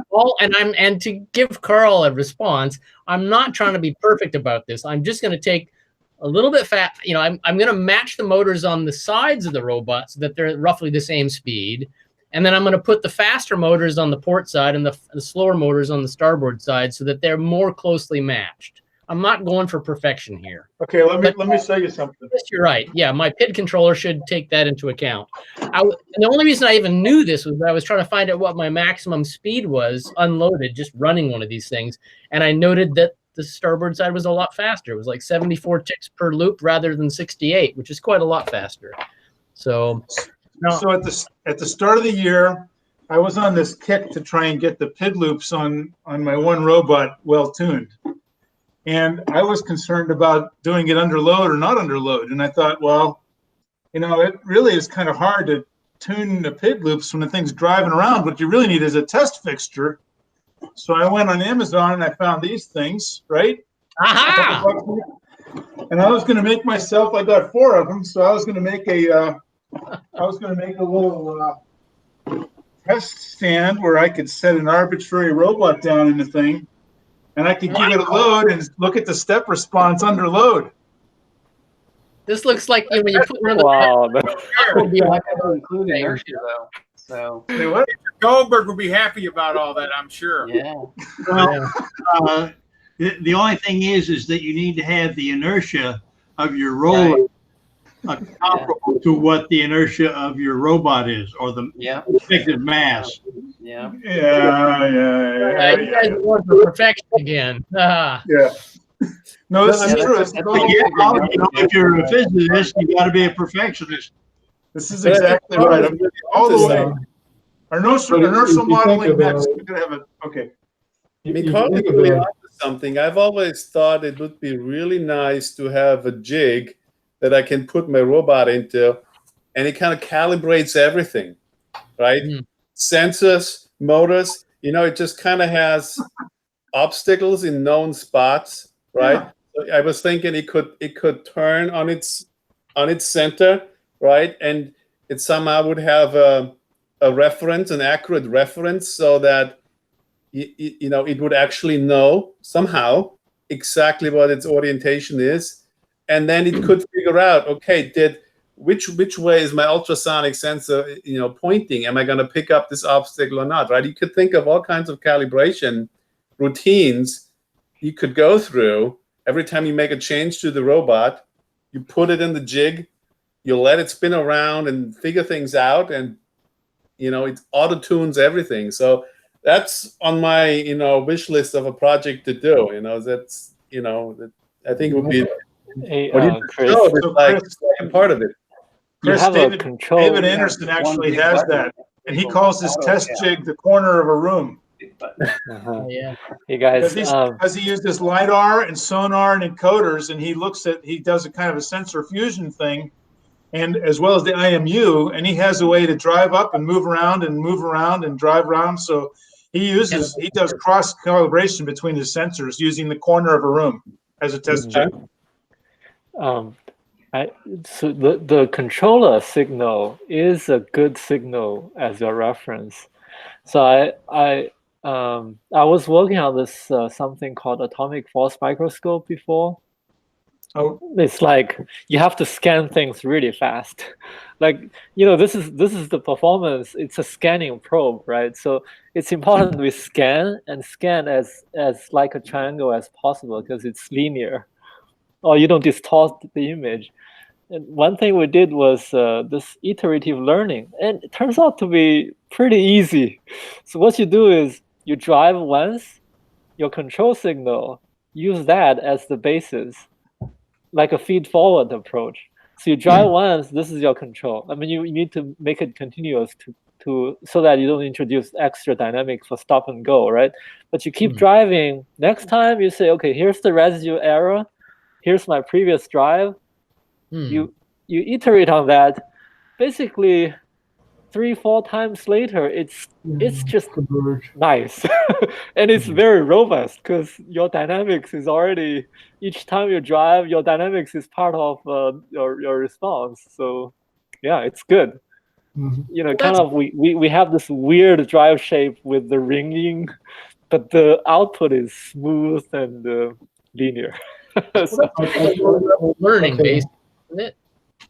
And to give Carl a response, I'm not trying to be perfect about this. I'm just going to take a little bit fat. You know, I'm going to match the motors on the sides of the robot so that they're roughly the same speed. And then I'm going to put the faster motors on the port side and the slower motors on the starboard side so that they're more closely matched. I'm not going for perfection here. Okay, let me show you something. Yes, you're right. Yeah, my PID controller should take that into account. And the only reason I even knew this was that I was trying to find out what my maximum speed was unloaded, just running one of these things. And I noted that the starboard side was a lot faster. It was like 74 ticks per loop rather than 68, which is quite a lot faster. So, So at the start of the year, I was on this kick to try and get the PID loops on my one robot well tuned. And I was concerned about doing it under load or not under load. And I thought, well, you know, it really is kind of hard to tune the PID loops when the thing's driving around. What you really need is a test fixture. So I went on Amazon and I found these things, right? Aha! And I was going to make myself, I got 4 of them. So I was going to make a little test stand where I could set an arbitrary robot down in the thing. And I could give it a load and look at the step response under load. This looks like when you put one of the would be like including inertia though. So what? Goldberg would be happy about all that, I'm sure. Yeah. Well, the only thing is that you need to have the inertia of your roller comparable to what the inertia of your robot is, or the effective mass. Yeah. You guys are going for perfection again. Yeah. No, this is true. If you're a physicist, you got to be a perfectionist. This is exactly right. I'm all the way. Our inertial modeling next. We're gonna have okay. I mean, Carl is really onto something. I've always thought it would be really nice to have a jig that I can put my robot into, and it kind of calibrates everything, right? Sensors, motors, you know, it just kind of has obstacles in known spots, right? So I was thinking it could turn on its center, right? And it somehow would have a reference, an accurate reference, so that you know, it would actually know somehow exactly what its orientation is. And then it could figure out, okay, which way is my ultrasonic sensor, you know, pointing? Am I going to pick up this obstacle or not, right? You could think of all kinds of calibration routines you could go through. Every time you make a change to the robot, you put it in the jig, you let it spin around and figure things out, and, you know, it auto-tunes everything. So that's on my, you know, wish list of a project to do. You know, that's, you know, that I think would be Chris, like a part of it. Chris, David Anderson actually has that, and he calls his test jig the corner of a room. Yeah. Hey guys, because he used this LiDAR and sonar and encoders, and he does a kind of a sensor fusion thing, and as well as the IMU, and he has a way to drive up and move around and drive around. So he does cross calibration between his sensors using the corner of a room as a test jig. So the controller signal is a good signal as your reference. So I was working on this something called atomic force microscope before. Oh, it's like you have to scan things really fast. Like, you know, this is the performance. It's a scanning probe, right? So it's important we scan as like a triangle as possible because it's linear, or you don't distort the image. And one thing we did was this iterative learning, and it turns out to be pretty easy. So what you do is you drive once, your control signal, use that as the basis, like a feed-forward approach. So you drive once, this is your control. I mean, you need to make it continuous so that you don't introduce extra dynamics for stop and go, right? But you keep driving. Next time you say, okay, here's the residue error. Here's my previous drive. You iterate on that. Basically, 3-4 times later, it's just nice. And it's very robust because your dynamics is already, each time you drive, your dynamics is part of your response. So yeah, it's good. You know, kind of we have this weird drive shape with the ringing, but the output is smooth and linear. Learning based, isn't it?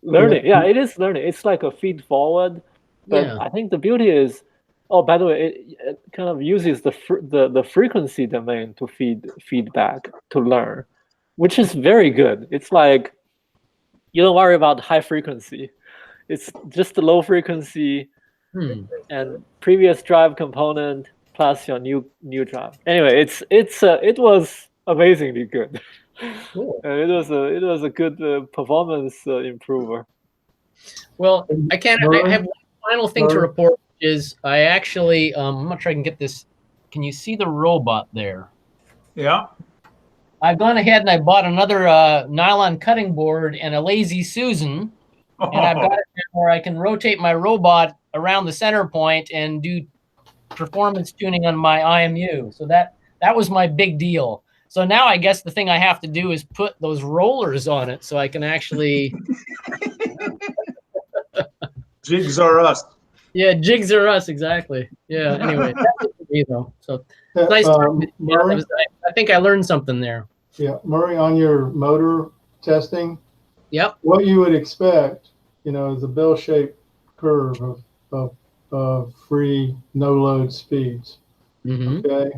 Learning, yeah, it is learning. It's like a feed forward. But I think the beauty is, oh, by the way, it kind of uses the frequency domain to feedback to learn, which is very good. It's like you don't worry about high frequency. It's just the low frequency and previous drive component plus your new drive. Anyway, it was amazingly good. Cool. It was a good performance improver. Well, I have one final thing to report, is I actually, I'm not sure I can get this. Can you see the robot there? Yeah. I've gone ahead and I bought another nylon cutting board and a Lazy Susan, and I've got it where I can rotate my robot around the center point and do performance tuning on my IMU. So that was my big deal. So now I guess the thing I have to do is put those rollers on it so I can actually... Jigs are us. Yeah, jigs are us, exactly. Yeah, anyway, that's it for me, though. So nice. I think I learned something there. Yeah, Murray, on your motor testing, what you would expect, you know, is a bell-shaped curve of free no-load speeds. Okay,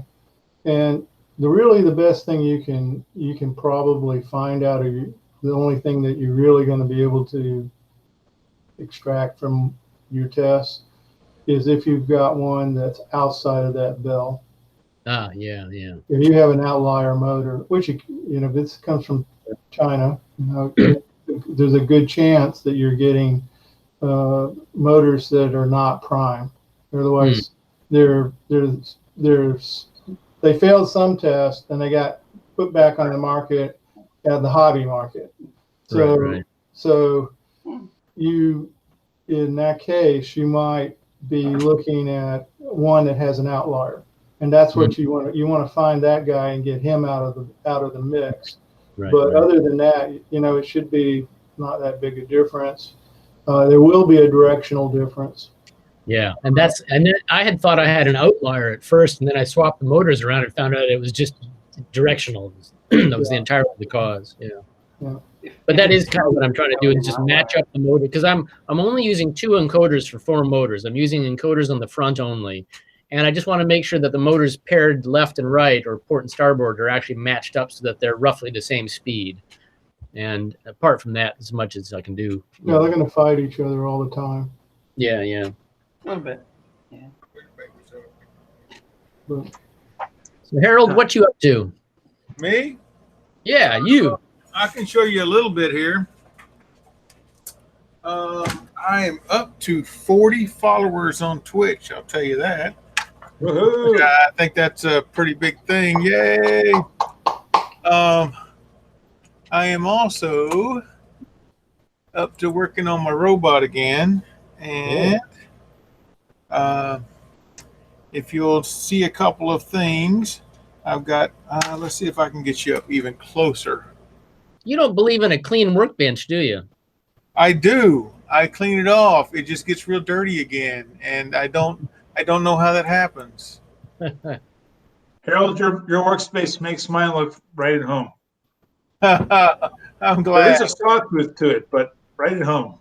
and the best thing you can probably find out, or the only thing that you're really going to be able to extract from your test is if you've got one that's outside of that bell. Yeah. If you have an outlier motor, which this comes from China, there's a good chance that you're getting motors that are not prime. Otherwise, they failed some tests and they got put back on the market at the hobby market. So in that case, you might be looking at one that has an outlier, and that's what you want. You want to find that guy and get him out of the mix. Other than that, it should be not that big a difference. There will be a directional difference. Yeah, and then I had thought I had an outlier at first, and then I swapped the motors around and found out it was just directional. That was the entirety of the cause. Yeah. But that is kind of what I'm trying to do, is just match up the motor, because I'm only using 2 encoders for 4 motors. I'm using encoders on the front only, and I just want to make sure that the motors paired left and right, or port and starboard, are actually matched up so that they're roughly the same speed. And apart from that, as much as I can do. Yeah, they're going to fight each other all the time. Yeah. A little bit. Yeah. So Harold, what you up to? Me? Yeah, you. I can show you a little bit here. I am up to 40 followers on Twitch. I'll tell you that. Woohoo! I think that's a pretty big thing. Yay! I am also up to working on my robot again, and if you'll see a couple of things, I've got. Let's see if I can get you up even closer. You don't believe in a clean workbench, do you? I do. I clean it off. It just gets real dirty again, and I don't know how that happens. Harold, your workspace makes mine look right at home. I'm glad. There's a sawtooth to it, but right at home.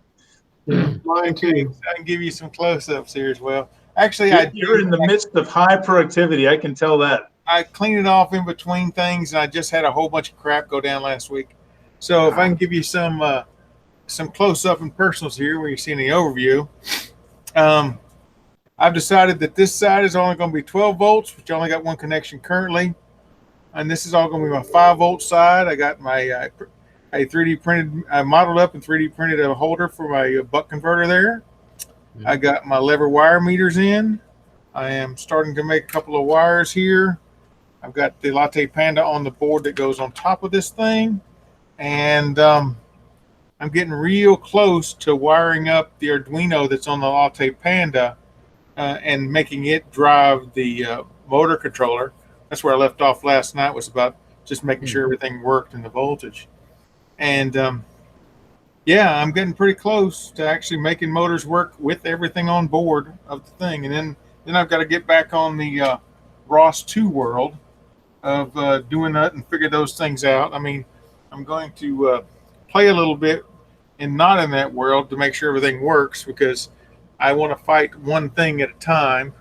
Mine too. I can give you some close-ups here as well. Actually, you're in the midst of high productivity. I can tell that. I cleaned it off in between things, and I just had a whole bunch of crap go down last week. So if I can give you some close-up and personals here where you're seeing the overview, I've decided that this side is only going to be 12 volts, which I only got one connection currently. and this is all going to be my 5-volt side. I got my I 3D printed, I modeled up and 3D printed a holder for my buck converter there. I got my lever wire meters in. I am starting to make a couple of wires here. I've got the Latte Panda on the board that goes on top of this thing. And I'm getting real close to wiring up the Arduino that's on the Latte Panda and making it drive the motor controller. That's where I left off last night, was about just making sure everything worked in the voltage. And yeah, I'm getting pretty close to actually making motors work with everything on board of the thing. And then I've got to get back on the ROS 2 world of doing that and figure those things out. I mean, I'm going to play a little bit and not in that world to make sure everything works, because I want to fight one thing at a time,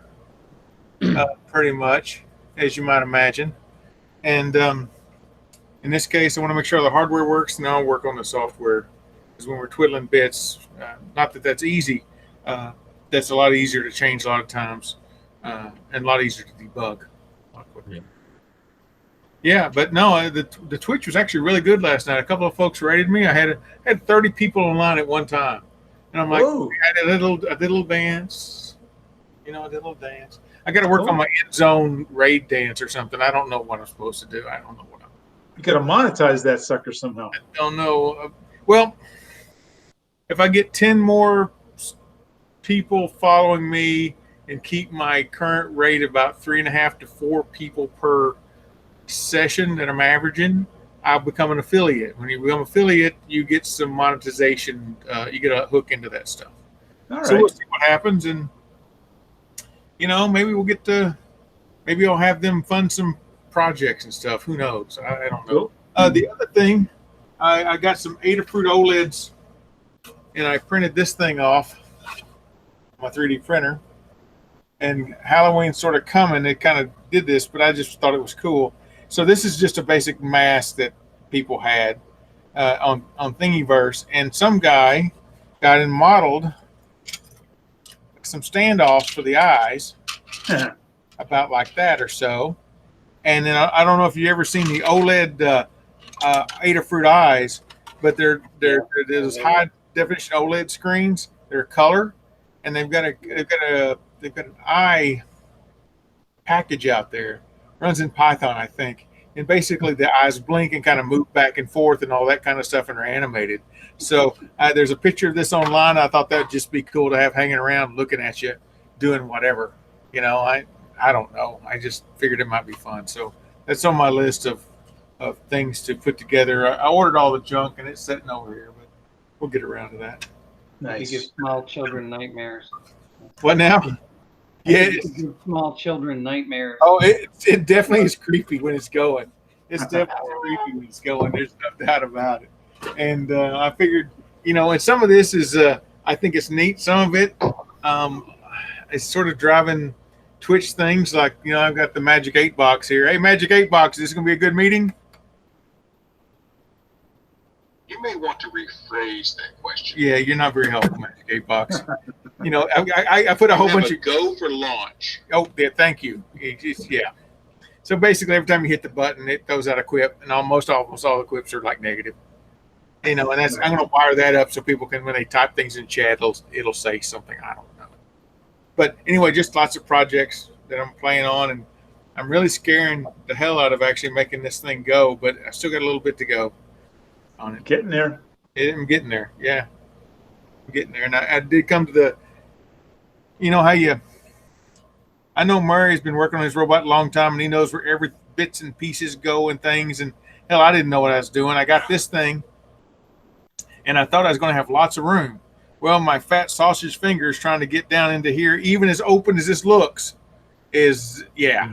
pretty much, as you might imagine. And in this case, I want to make sure the hardware works, and I'll work on the software. Because when we're twiddling bits, not that that's easy, that's a lot easier to change a lot of times, and a lot easier to debug. Yeah, but no, the Twitch was actually really good last night. A couple of folks rated me. I had 30 people online at one time, and I'm like, I had a little dance, a little dance. I got to work on my end zone raid dance or something. I don't know what I'm supposed to do. I don't know what you got to monetize that sucker somehow. I don't know. Well, if I get 10 more people following me and keep my current rate about 3.5 to 4 people per session that I'm averaging, I'll become an affiliate. When you become an affiliate, you get some monetization. You get a hook into that stuff. So we'll see what happens, and maybe we'll get to. Maybe I'll have them fund some projects and stuff. Who knows? I don't know. The other thing, I got some Adafruit Oleds, and I printed this thing off my 3D printer. And Halloween's sort of coming. It kind of did this, but I just thought it was cool. So this is just a basic mask that people had on Thingiverse, and some guy got and modeled some standoffs for the eyes, about like that or so. And then I don't know if you ever seen the OLED Adafruit eyes, but they're those high definition OLED screens. They're color, and they've got an eye package out there. Runs in Python, I think. And basically the eyes blink and kind of move back and forth and all that kind of stuff, and are animated. So there's a picture of this online. I thought that'd just be cool to have hanging around looking at you doing whatever. I don't know. I just figured it might be fun. So that's on my list of things to put together. I ordered all the junk and it's sitting over here, but we'll get around to that. Nice. You give small children nightmares. What now? Yeah, small children nightmares. Oh, it definitely is creepy when it's going. It's definitely creepy when it's going. There's no doubt about it. And I figured, and some of this is, I think it's neat. Some of it, it's sort of driving Twitch things. Like, I've got the Magic 8 box here. Hey, Magic 8 box, is this going to be a good meeting? You may want to rephrase that question. Yeah, you're not very helpful, Magic 8 box. I put a whole bunch of go for launch. Oh, yeah, thank you. Yeah. So basically, every time you hit the button, it goes out of quip, and almost all the quips are like negative. And that's I'm going to wire that up so people can, when they type things in chat, it'll say something. I don't know. But anyway, just lots of projects that I'm playing on, and I'm really scaring the hell out of actually making this thing go. But I still got a little bit to go on it. Getting there. I'm getting there. Yeah, I'm getting there. And I did come to the. I know Murray's been working on his robot a long time, and he knows where every bits and pieces go and things. And hell, I didn't know what I was doing. I got this thing, and I thought I was going to have lots of room. Well, my fat sausage fingers trying to get down into here, even as open as this looks, is yeah.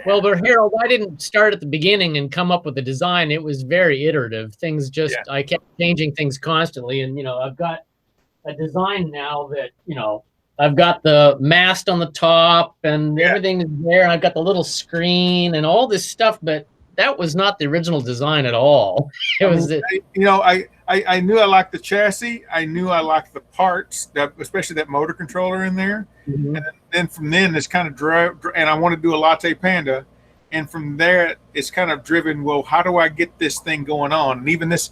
Well, but Harold, I didn't start at the beginning and come up with the design. It was very iterative. Things just, I kept changing things constantly. And, I've got a design now that, I've got the mast on the top and everything is there. And I've got the little screen and all this stuff, but that was not the original design at all. It was, I knew I liked the chassis. I knew I liked the parts, especially that motor controller in there. Mm-hmm. And then from then, it's kind of drove, and I want to do a Latte Panda. And from there, it's kind of driven, well, how do I get this thing going on? And even this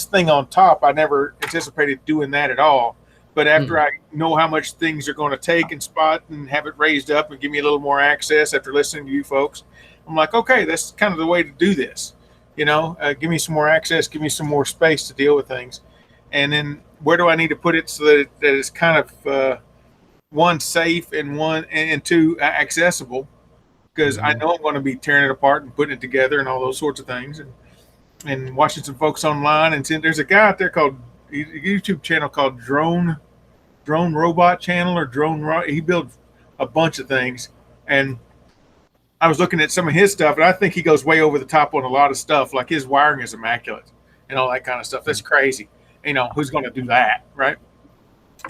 thing on top, I never anticipated doing that at all. But after I know how much things are going to take and spot and have it raised up and give me a little more access after listening to you folks, I'm like, okay, that's kind of the way to do this. You know, give me some more access, give me some more space to deal with things. And then where do I need to put it so that it's kind of one, safe, and two, accessible? Because I know I'm going to be tearing it apart and putting it together and all those sorts of things, and watching some folks online. And there's a guy out there called a YouTube channel called Drone Robot Channel or he builds a bunch of things. And I was looking at some of his stuff, and I think he goes way over the top on a lot of stuff. Like his wiring is immaculate and all that kind of stuff. That's crazy. You know, who's going to do that, right?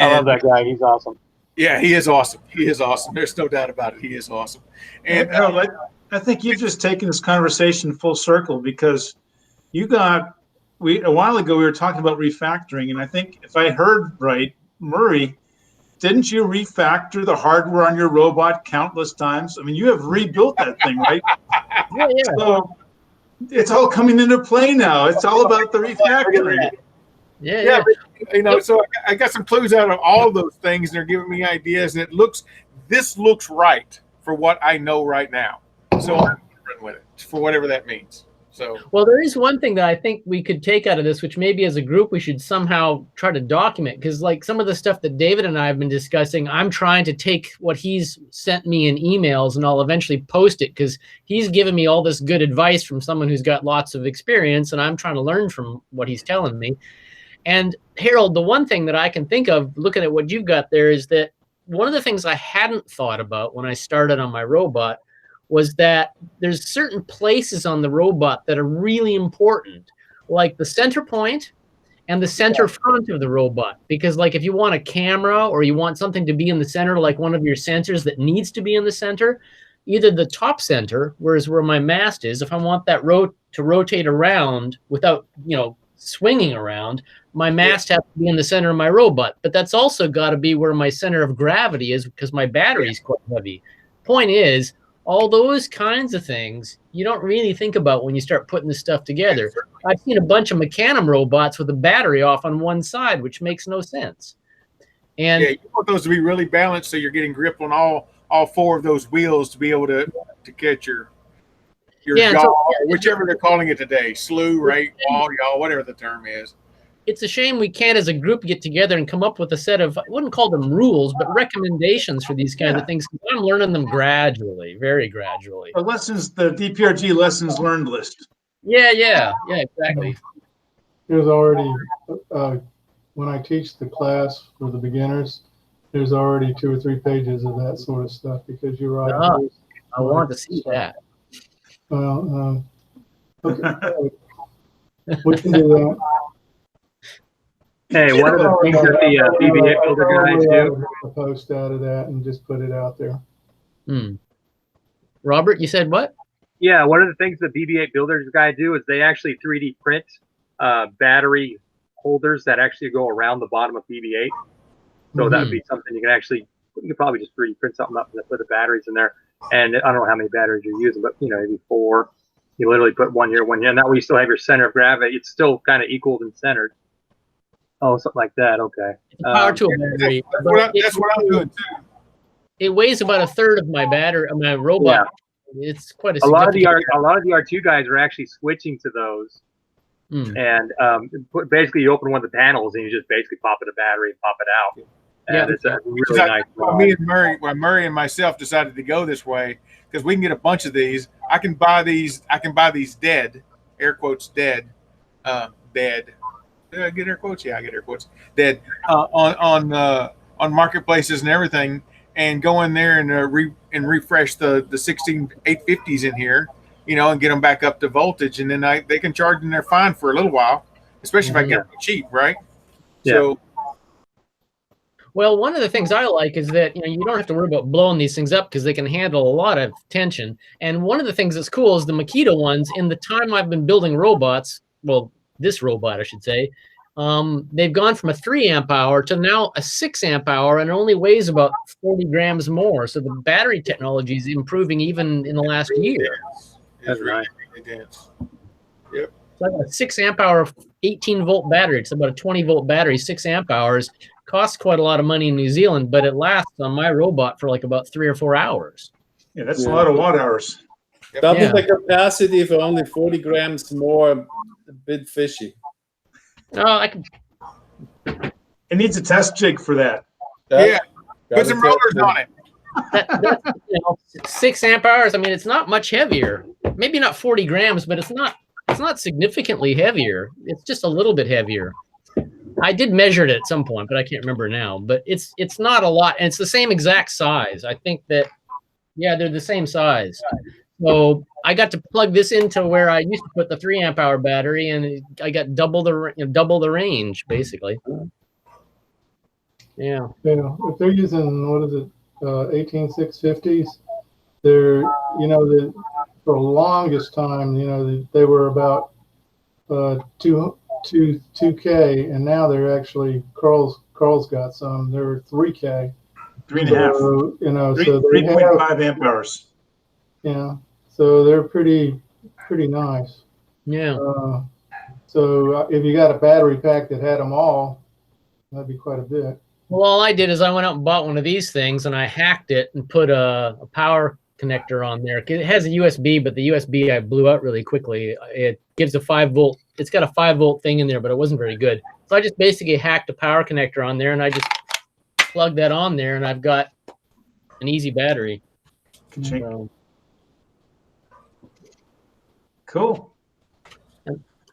I love that guy. He's awesome. Yeah, he is awesome. He is awesome. There's no doubt about it. He is awesome. And Harold, I think you've just taken this conversation full circle, because a while ago we were talking about refactoring, and I think if I heard right, Murray, didn't you refactor the hardware on your robot countless times? I mean, you have rebuilt that thing, right? Yeah. So it's all coming into play now. It's all about the refactoring. Yeah. But, you know, so I got some clues out of all of those things, and they're giving me ideas, and this looks right for what I know right now. So I'm run with it for whatever that means. So, well, there is one thing that I think we could take out of this, which maybe as a group we should somehow try to document, because like some of the stuff that David and I have been discussing, I'm trying to take what he's sent me in emails, and I'll eventually post it, because he's given me all this good advice from someone who's got lots of experience, and I'm trying to learn from what he's telling me. And Harold, the one thing that I can think of looking at what you've got there is that one of the things I hadn't thought about when I started on my robot was that there's certain places on the robot that are really important, like the center point and the center front of the robot. Because like if you want a camera or you want something to be in the center, like one of your sensors that needs to be in the center, either the top center, whereas where my mast is, if I want that to rotate around without, swinging around, my mast has to be in the center of my robot. But that's also got to be where my center of gravity is, because my battery is quite heavy. Point is, all those kinds of things you don't really think about when you start putting this stuff together. I've seen a bunch of Mecanum robots with a battery off on one side, which makes no sense. And you want those to be really balanced, so you're getting grip on all four of those wheels to be able to catch your yaw, or whichever they're calling it today, slew, rate, yaw, whatever the term is. It's a shame we can't, as a group, get together and come up with a set of, I wouldn't call them rules, but recommendations for these kinds of things. I'm learning them gradually, very gradually. The DPRG lessons learned list. Yeah, exactly. There's already, when I teach the class for the beginners, there's already 2 or 3 pages of that sort of stuff, because you're right. Oh, I want to see that. Well, okay. We can do that. Hey, one of the things that the BB-8 builder guys do. A post out of that and just put it out there. Robert, you said what? Yeah, one of the things the BB-8 builders guy do is they actually 3D print battery holders that actually go around the bottom of BB-8. So that would be something you could probably just 3D print something up and put the batteries in there. And I don't know how many batteries you're using, but maybe 4. You literally put one here, and that way you still have your center of gravity. It's still kind of equaled and centered. Oh, something like that. Okay. Power tool battery. That's what I'm doing too. It weighs about a third of my battery, my robot. Yeah. It's quite a lot of the R2 guys are actually switching to those. And basically, you open one of the panels and you just basically pop in a battery and pop it out. And it's a really nice. Me and Murray and myself decided to go this way because we can get a bunch of these. I can buy these dead, air quotes dead, dead. Did I get air quotes? Yeah, I get air quotes. Dead on marketplaces and everything, and go in there and refresh the 16850s in here, and get them back up to voltage, and then they can charge them. They're fine for a little while, especially if I get them cheap, right? Yeah. So. Well, one of the things I like is that you don't have to worry about blowing these things up because they can handle a lot of tension. And one of the things that's cool is the Makita ones. In the time I've been building robots, well, this robot I should say, they've gone from a 3 amp hour to now a 6 amp hour, and it only weighs about 40 grams more. So the battery technology is improving even in the last year. It's really dense. Yep. So I got a 6 amp hour 18 volt battery. It's about a 20 volt battery, 6 amp hours. Costs quite a lot of money in New Zealand, but it lasts on my robot for like about 3 or 4 hours. Yeah, that's a lot of watt hours. Double the capacity for only 40 grams more, a bit fishy. Oh, I can. It needs a test jig for that. Yeah, put some rollers on it. That's, 6 amp hours. I mean, it's not much heavier. Maybe not 40 grams, but it's not significantly heavier. It's just a little bit heavier. I did measure it at some point, but I can't remember now. But it's not a lot, and it's the same exact size. I think that, yeah, they're the same size. So I got to plug this into where I used to put the 3 amp hour battery, and I got double the range basically. Yeah. Yeah. If they're using, what is it, 18650s, they're, for the longest time, they were about 2K, and now they're actually, Carl's got some, they're 3K. 3.5. So, so they 3.5 amp hours. Yeah. So they're pretty nice. Yeah. So if you got a battery pack that had them all, that'd be quite a bit. Well, all I did is I went out and bought one of these things, and I hacked it and put a power connector on there. It has a USB, but the USB I blew out really quickly. It gives a 5 volt. It's got a 5 volt thing in there, but it wasn't very good. So I just basically hacked a power connector on there, and I just plugged that on there, and I've got an easy battery. So. Cool.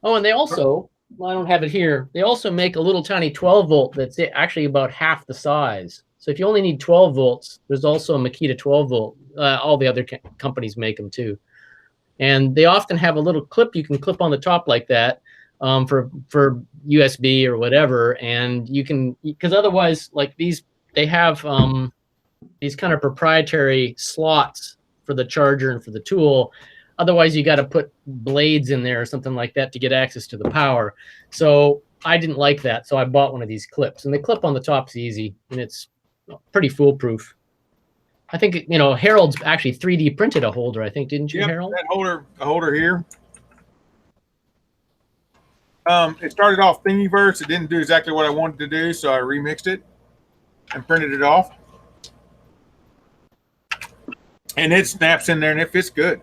Oh, and they also, well, I don't have it here. They also make a little tiny 12 volt that's actually about half the size. So if you only need 12 volts, there's also a Makita 12 volt. All the other companies make them too. And they often have a little clip you can clip on the top like that for USB or whatever. And you can, because otherwise, like these, they have these kind of proprietary slots for the charger and for the tool. Otherwise, you got to put blades in there or something like that to get access to the power. So I didn't like that. So I bought one of these clips, and the clip on the top's easy, and it's pretty foolproof. I think, Harold's actually 3D printed a holder, I think, didn't you, Harold? That holder here. It started off Thingiverse. It didn't do exactly what I wanted to do, so I remixed it and printed it off. And it snaps in there, and it fits good.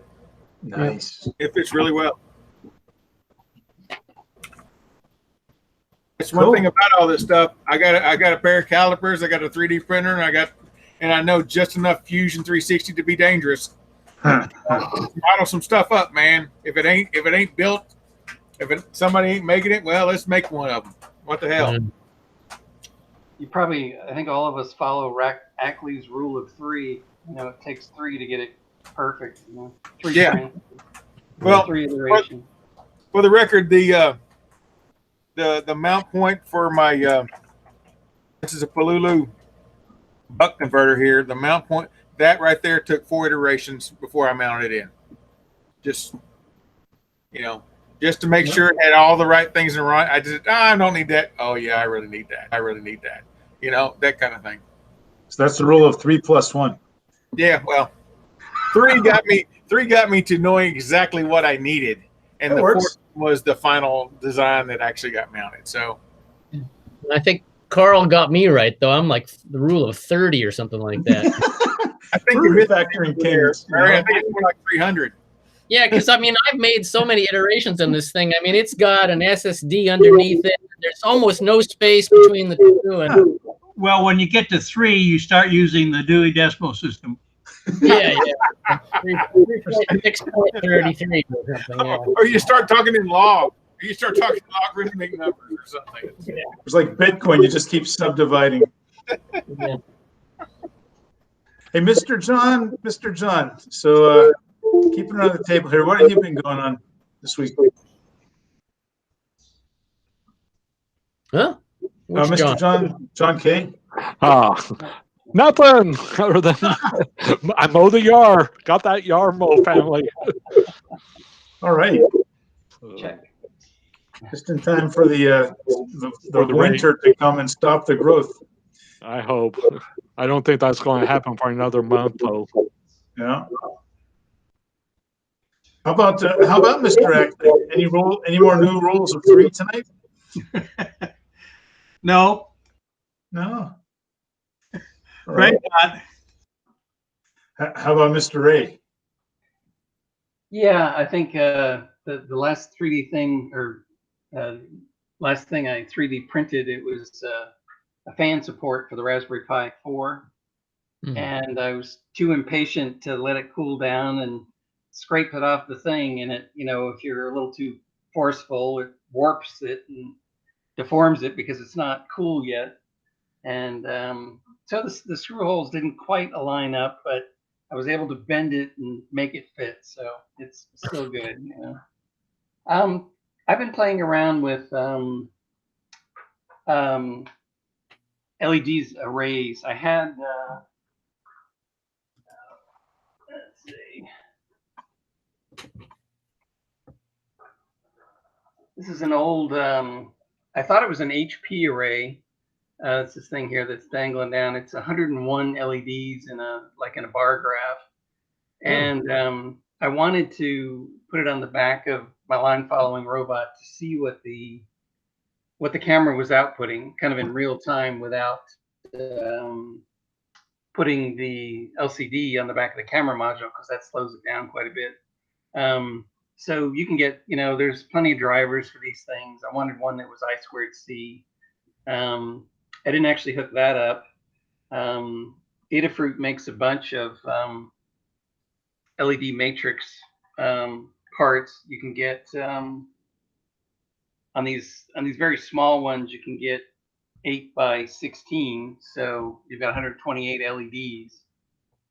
Nice. It fits really well. It's one thing about all this stuff. I got a pair of calipers. I got a 3D printer, and I know just enough Fusion 360 to be dangerous. Model some stuff up, man. If it ain't built, somebody ain't making it, well, let's make one of them. What the hell? You probably, I think all of us follow Ackley's rule of 3. It takes 3 to get it perfect. 3 yeah. Well, 3 iterations. For the record, the mount point for my this is a Pololu buck converter here. The mount point, that right there took 4 iterations before I mounted it in. Just to make sure it had all the right things in right. I don't need that. Oh yeah, I really need that. That kind of thing. So that's the rule of 3 + 1. Yeah, well, 3 got me to knowing exactly what I needed, and the 4th was the final design that actually got mounted. So I think Carl got me right, though. I'm like the rule of 30 or something like that. I think you're factoring cadence. I think it's more like 300. Yeah, because I've made so many iterations on this thing. It's got an SSD underneath it. There's almost no space between the two. And well, when you get to 3, you start using the Dewey Decimal System. Yeah. 6.33 or something. Yeah. Or you start talking in log. You start talking logarithmic numbers or something. Yeah. It's like Bitcoin. You just keep subdividing. Yeah. Hey, Mr. John. So keeping it on the table here, what have you been going on this week? Huh? Mr. John K. Nothing other than I mow the yard. Got that yard mow family. All right. Check. Just in time for the rain. winter to come and stop the growth. I hope. I don't think that's going to happen for another month, though. Yeah. How about Mr. Ackley? Any more new rules of 3 tonight? No. No. Right. How about Mr. Ray? Yeah, I think the last 3D thing, or last thing I 3D printed, it was a fan support for the Raspberry Pi 4. And I was too impatient to let it cool down and scrape it off the thing. And it, if you're a little too forceful, it warps it and deforms it because it's not cool yet. And so the screw holes didn't quite align up, but I was able to bend it and make it fit. So it's still good. I've been playing around with LEDs arrays. I had let's see. This is an old, I thought it was an HP array. It's this thing here that's dangling down. It's 101 LEDs in a bar graph. And I wanted to put it on the back of my line following robot to see what the camera was outputting kind of in real time without putting the LCD on the back of the camera module, because that slows it down quite a bit. So you can get, there's plenty of drivers for these things. I wanted one that was I2C. I didn't actually hook that up. Adafruit makes a bunch of LED matrix parts. You can get on these very small ones, you can get 8 by 16. So you've got 128 LEDs,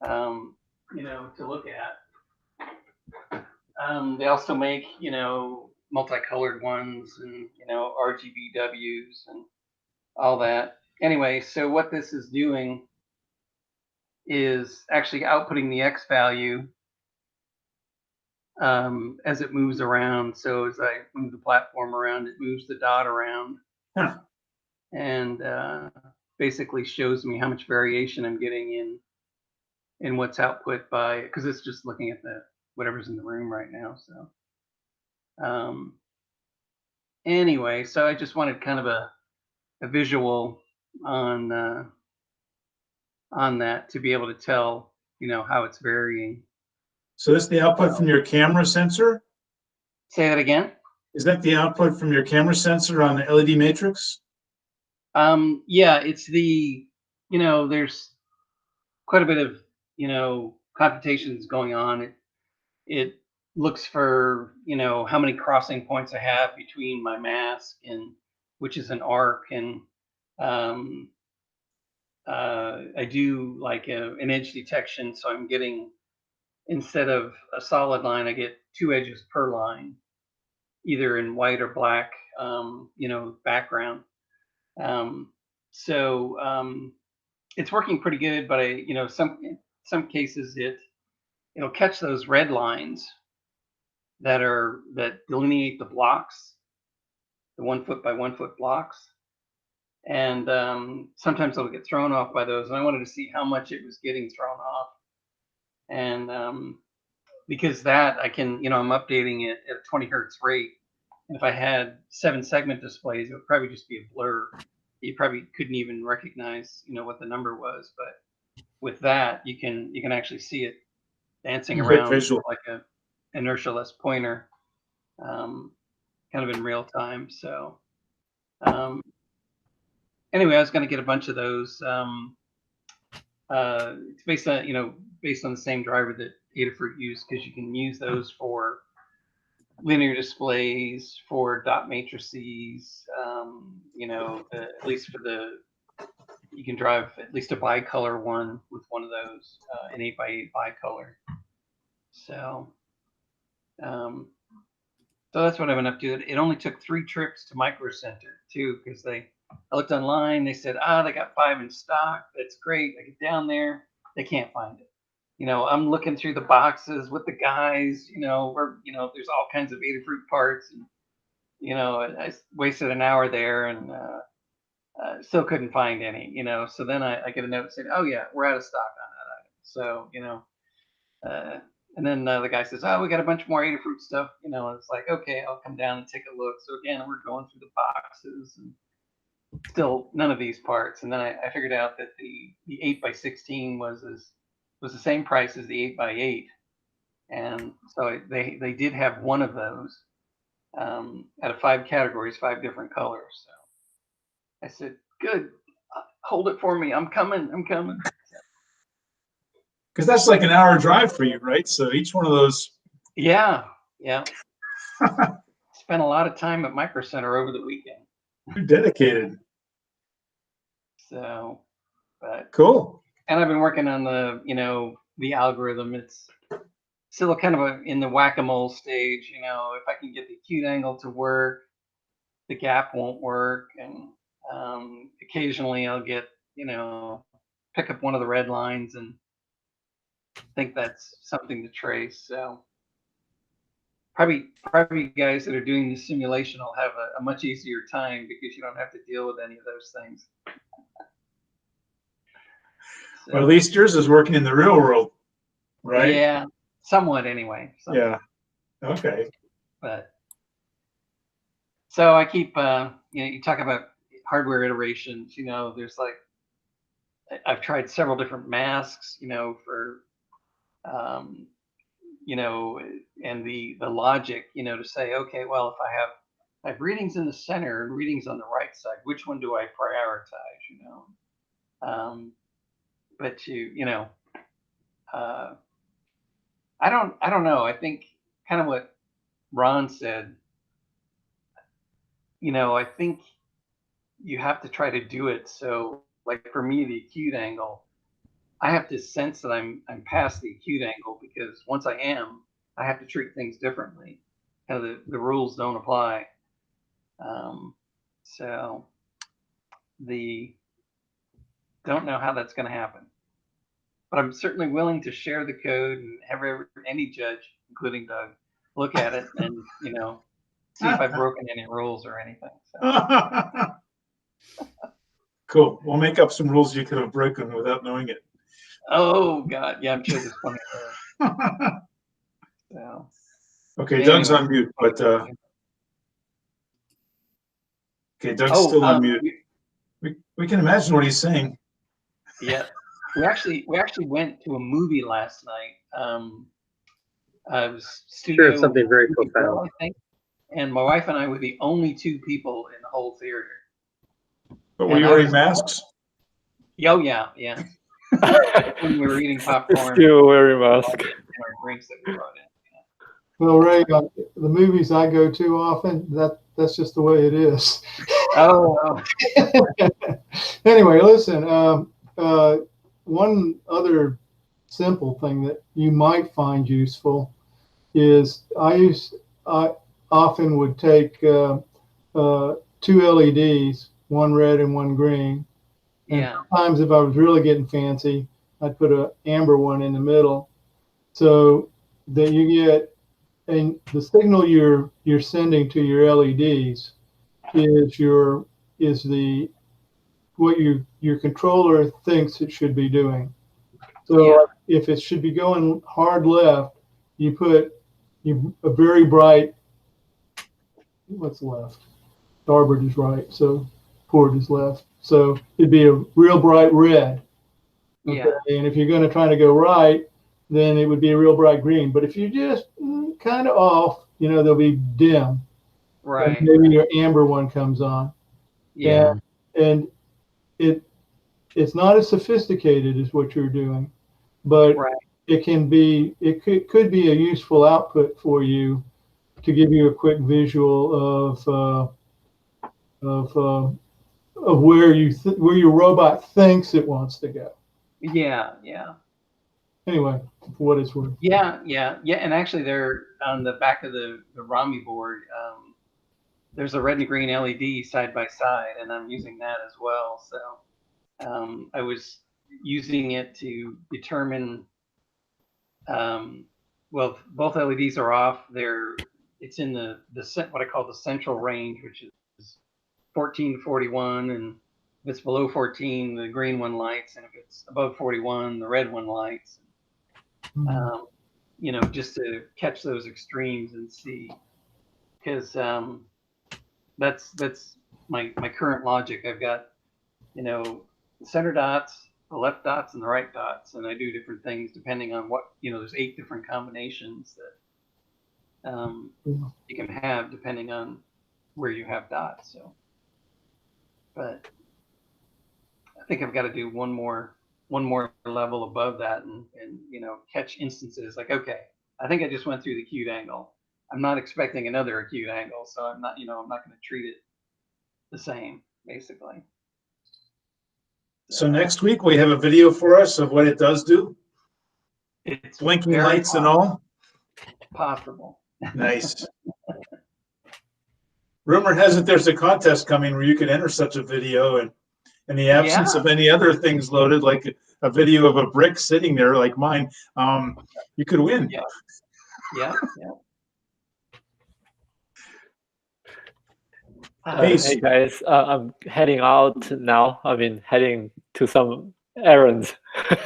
to look at. They also make, multicolored ones and, RGBWs and all that. Anyway, so what this is doing is actually outputting the X value as it moves around. So as I move the platform around, it moves the dot around. Huh. And basically shows me how much variation I'm getting in what's output by, because it's just looking at whatever's in the room right now. So anyway, so I just wanted kind of a visual on that to be able to tell, how it's varying. So this is the output from your camera sensor? Say that again? Is that the output from your camera sensor on the LED matrix? Yeah, it's the, there's quite a bit of, computations going on. It looks for, how many crossing points I have between my mask, and which is an arc, and I do like an edge detection, so I'm getting, instead of a solid line, I get 2 edges per line, either in white or black, background. So it's working pretty good, but some cases it'll catch those red lines that delineate the blocks, the 1 foot by 1 foot blocks. And sometimes it'll get thrown off by those. And I wanted to see how much it was getting thrown off. And because that I can, I'm updating it at a 20 hertz rate. And if I had 7 segment displays, it would probably just be a blur. You probably couldn't even recognize, what the number was. But with that, you can actually see it dancing around like a inertialess pointer, kind of in real time. So anyway, I was going to get a bunch of those. It's based on the same driver that Adafruit used, because you can use those for linear displays, for dot matrices. At least for you can drive at least a bicolor one with one of those, an 8x8 bicolor. So that's what I've been up to. It only took 3 trips to Micro Center too, because I looked online. They said, they got 5 in stock. That's great. I get down there, they can't find it. I'm looking through the boxes with the guys. Where there's all kinds of Adafruit parts, and you know, I wasted an hour there and still couldn't find any, you know. So then I get a note saying, oh yeah, we're out of stock on that item. So, you know, and then the guy says, oh, we got a bunch more Adafruit stuff, you know. And it's like, okay, I'll come down and take a look. So again, we're going through the boxes and still none of these parts. And then I figured out that the 8x16 was the same price as the 8x8. And so they did have one of those out of 5 categories, 5 different colors. So I said, good, hold it for me. I'm coming. Because that's like an hour drive for you, right? So each one of those. Yeah. Spent a lot of time at Micro Center over the weekend. You're dedicated. So, but cool. And I've been working on the, you know, the algorithm. It's still kind of in the whack-a-mole stage. You know, if I can get the acute angle to work, the gap won't work, and occasionally I'll get, you know, pick up one of the red lines and think that's something to trace. So probably you guys that are doing the simulation will have a much easier time because you don't have to deal with any of those things. So, well, at least yours is working in the real world, right? Yeah, somewhat anyway. Yeah. Okay. But so I keep, you know, you talk about hardware iterations. You know, there's like, I've tried several different masks. You know, for you know, and the logic, you know, to say, okay, well, if I have readings in the center and readings on the right side, which one do I prioritize? You know, but you know, I don't know. I think kind of what Ron said. You know, I think you have to try to do it. So, like for me, the acute angle, I have to sense that I'm past the acute angle, because once I am, I have to treat things differently. Kind of the rules don't apply. So don't know how that's going to happen, but I'm certainly willing to share the code and have any judge, including Doug, look at it and, you know, see if I've broken any rules or anything. So. Cool. We'll make up some rules you could have broken without knowing it. Oh God, yeah, I'm sure there's plenty of those. So. Okay, Doug's on mute, but okay, Doug's still on mute. We can imagine what he's saying. Yeah, we actually went to a movie last night. It was studio. Sure, something very profound. I think, and my wife and I were the only 2 people in the whole theater. But were you wearing masks? Oh yeah. When we were eating popcorn. Still wearing mask. And our drinks that we brought in. Well, Ray, the movies I go to often, that's just the way it is. Oh. Anyway, listen. One other simple thing that you might find useful is I often would take 2 LEDs, one red and one green. And sometimes if I was really getting fancy, I'd put an amber one in the middle, so that you get, and the signal you're sending to your LEDs is what your controller thinks it should be doing. So if it should be going hard left, you put a very bright, what's left? Starboard is right, so port is left. So it'd be a real bright red. Okay? Yeah. And if you're going to try to go right, then it would be a real bright green. But if you just kind of off, you know, they'll be dim. Right. And maybe your amber one comes on. Yeah. And it's not as sophisticated as what you're doing, but it could be a useful output for you to give you a quick visual of where where your robot thinks it wants to go. Yeah. Anyway, for what it's worth. Yeah. And actually, they're on the back of the ROMI board. There's a red and green LED side by side, and I'm using that as well. So I was using it to determine. Well, both LEDs are off. They're it's in the what I call the central range, which is 14 to 41, and if it's below 14, the green one lights, and if it's above 41, the red one lights. You know, just to catch those extremes and see, because that's my current logic. I've got, you know, the center dots, the left dots, and the right dots, and I do different things depending on what, you know. There's 8 different combinations that you can have depending on where you have dots. So, but I think I've got to do one more level above that, and you know, catch instances like, okay, I think I just went through the acute angle. I'm not expecting another acute angle, so I'm not going to treat it the same, basically. So next week we have a video for us of what it does do. It's blinking lights and all. Possible. Nice. Rumor has it there's a contest coming where you can enter such a video, and in the absence of any other things loaded, like a video of a brick sitting there like mine, you could win. Yeah. Hey guys, I'm heading out now. I've been heading to some errands.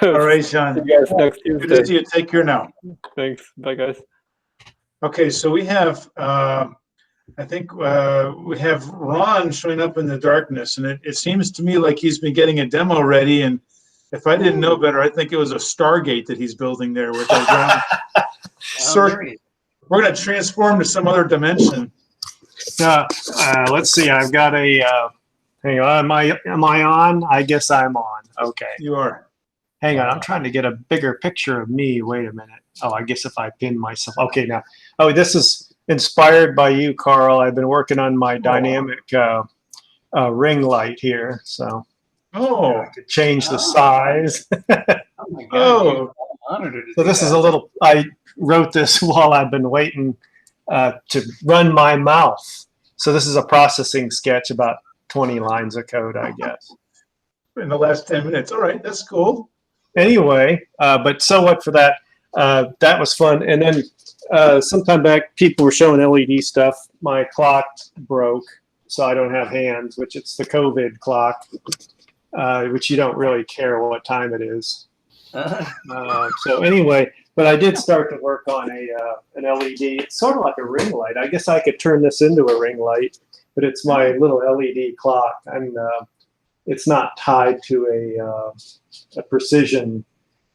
All right, Sean. See you guys next Tuesday. Good to see you. Take care now. Thanks. Bye, guys. Okay, so we have, I think we have Ron showing up in the darkness, and it seems to me like he's been getting a demo ready. And if I didn't know better, I think it was a Stargate that he's building there with a ground. We're going to transform to some other dimension. Let's see. I've got a. Hang on. Am I on? I guess I'm on. Okay. You are. Hang on. I'm trying to get a bigger picture of me. Wait a minute. Oh, I guess if I pin myself. Okay, now. Oh, this is inspired by you, Carl. I've been working on my dynamic ring light here, so. Oh. I could change the size. Oh my God. So this is a little. I wrote this while I've been waiting to run my mouth. So this is a processing sketch, about 20 lines of code, I guess. In the last 10 minutes. All right, that's cool. Anyway, but so what for that? That was fun. And then sometime back, people were showing LED stuff. My clock broke, so I don't have hands, which it's the COVID clock, which you don't really care what time it is. So anyway, but I did start to work on an LED. It's sort of like a ring light. I guess I could turn this into a ring light, but it's my little LED clock. And it's not tied to a precision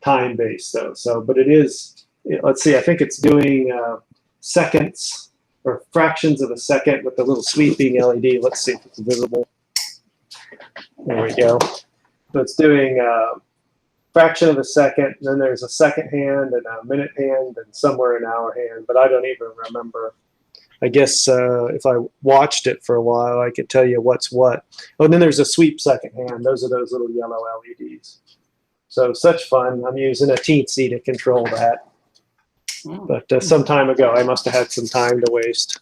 time base though. So, but it is. Let's see. I think it's doing seconds or fractions of a second with the little sweeping LED. Let's see if it's visible. There we go. So it's doing fraction of a second, and then there's a second hand and a minute hand and somewhere an hour hand, but I don't even remember. I guess if I watched it for a while, I could tell you what's what. Oh, and then there's a sweep second hand. Those are those little yellow LEDs. So such fun. I'm using a teensy to control that. But some time ago, I must have had some time to waste.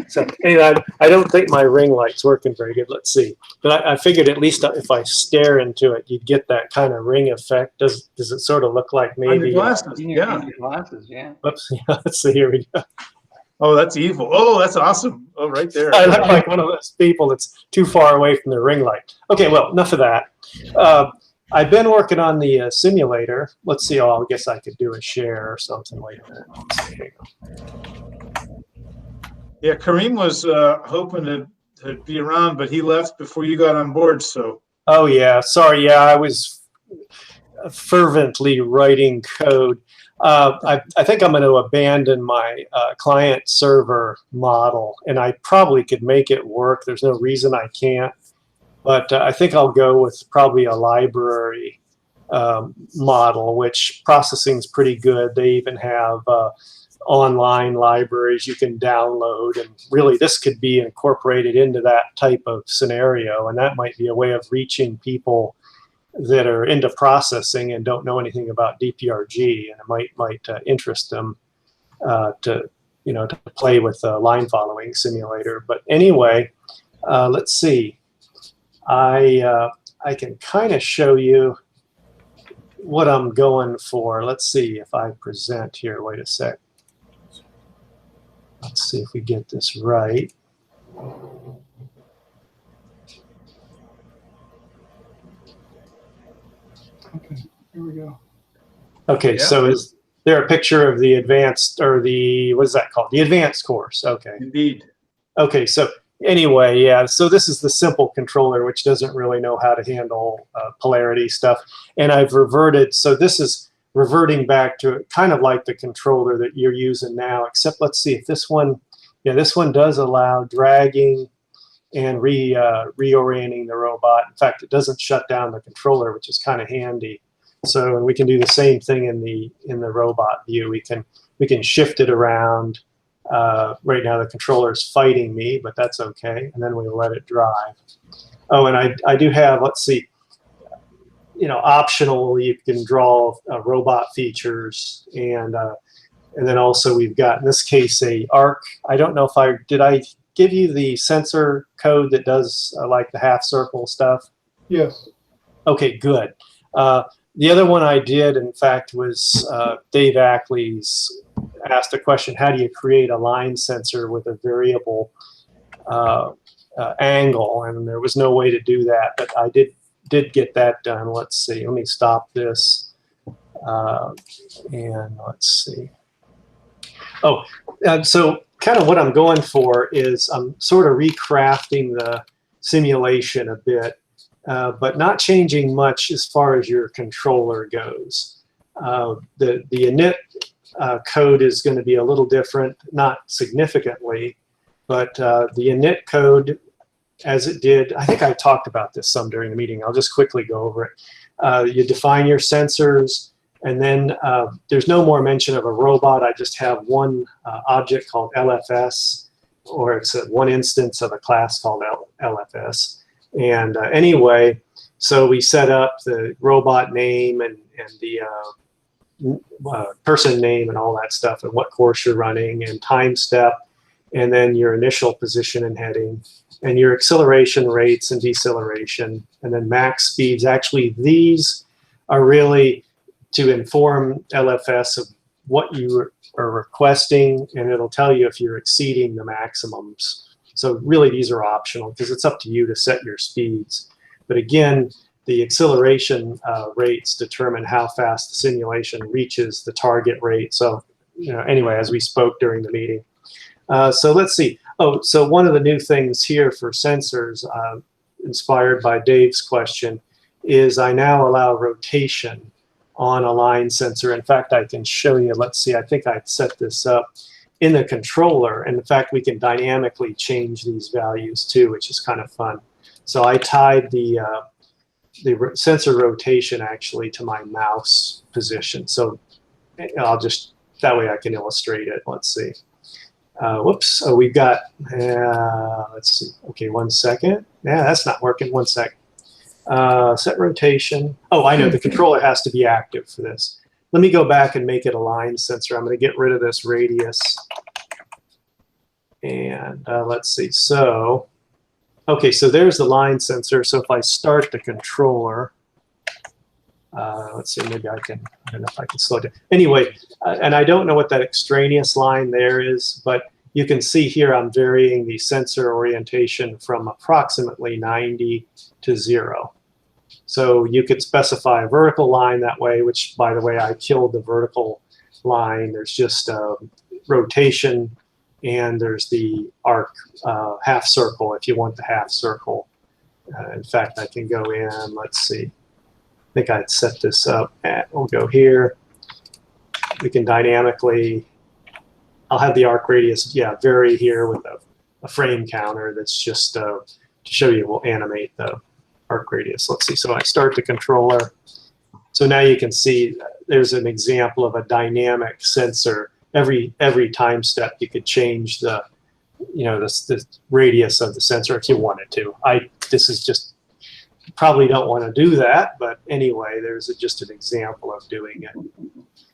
So anyway, I don't think my ring light's working very good. Let's see. But I figured at least if I stare into it, you'd get that kind of ring effect. Does it sort of look like maybe? On your glasses, yeah. Glasses, yeah. Oops. Yeah, let's see. Here we go. Oh, that's evil. Oh, that's awesome. Oh, right there. I look like one of those people that's too far away from the ring light. Okay, well, enough of that. I've been working on the simulator. Let's see. Oh, I guess I could do a share or something. Wait a minute. Let's see. Here you go. Yeah, Kareem was hoping to be around, but he left before you got on board. So. Oh yeah, sorry. Yeah, I was fervently writing code. I think I'm going to abandon my client server model, and I probably could make it work. There's no reason I can't. But I think I'll go with probably a library model, which processing is pretty good. They even have online libraries you can download, and really this could be incorporated into that type of scenario, and that might be a way of reaching people that are into processing and don't know anything about DPRG, and it might interest them to play with the line following simulator. But anyway, let's see. I can kind of show you what I'm going for. Let's see if I present here. Wait a sec. Let's see if we get this right. Okay, here we go. Okay, Yeah. so is there a picture of the advanced, or the, what is that called? The advanced course, okay. Indeed. Okay, so anyway, yeah, so this is the simple controller, which doesn't really know how to handle polarity stuff. And I've reverted, so this is reverting back to kind of like the controller that you're using now, except let's see if this one, yeah, this one does allow dragging and reorienting the robot. In fact, it doesn't shut down the controller, which is kind of handy. So we can do the same thing in the robot view. We can shift it around. Right now the controller is fighting me, but that's okay. And then we'll let it drive. Oh, and I do have, let's see, you know, optional, you can draw robot features, and then also we've got, in this case, a arc. I don't know if did I give you the sensor code that does like the half circle stuff? Yes. Okay, good. The other one I did, in fact, was Dave Ackley's asked a question: how do you create a line sensor with a variable angle? And there was no way to do that, but I did get that done. Let's see. Let me stop this, and let's see. Oh, so kind of what I'm going for is I'm sort of recrafting the simulation a bit, but not changing much as far as your controller goes. The init code is going to be a little different, not significantly, but the init code, as it did, I think I talked about this some during the meeting. I'll just quickly go over it. You define your sensors, and then there's no more mention of a robot. I just have one object called LFS, or it's one instance of a class called LFS. And anyway, so we set up the robot name and the person name and all that stuff, and what course you're running, and time step, and then your initial position and heading, and your acceleration rates and deceleration, and then max speeds. Actually, these are really to inform LFS of what you are requesting, and it'll tell you if you're exceeding the maximums. So really, these are optional because it's up to you to set your speeds. But again, the acceleration rates determine how fast the simulation reaches the target rate. So, you know, anyway, as we spoke during the meeting. So let's see. Oh, so one of the new things here for sensors, inspired by Dave's question, is I now allow rotation on a line sensor. In fact, I can show you. Let's see. I think I set this up in the controller, and in fact, we can dynamically change these values too, which is kind of fun. So I tied the sensor rotation actually to my mouse position. So I'll just, that way I can illustrate it. Let's see. Whoops. Oh, we've got, let's see. Okay, 1 second. Yeah, that's not working. 1 sec. Set rotation. Oh, I know. The controller has to be active for this. Let me go back and make it a line sensor. I'm going to get rid of this radius. And let's see. So, okay, so there's the line sensor. So if I start the controller, let's see, maybe I can, I don't know if I can slow it down. Anyway, and I don't know what that extraneous line there is, but you can see here I'm varying the sensor orientation from approximately 90 to 0. So you could specify a vertical line that way, which, by the way, I killed the vertical line. There's just rotation, and there's the arc half circle if you want the half circle. In fact, I can go in, let's see. I think I'd set this up at, we'll go here. We can dynamically, I'll have the arc radius, yeah, vary here with a frame counter that's just to show you, we'll animate the arc radius. Let's see, so I start the controller. So now you can see there's an example of a dynamic sensor. Every time step you could change the, you know, the radius of the sensor if you wanted to. This is just, probably don't want to do that, but anyway, there's just an example of doing it.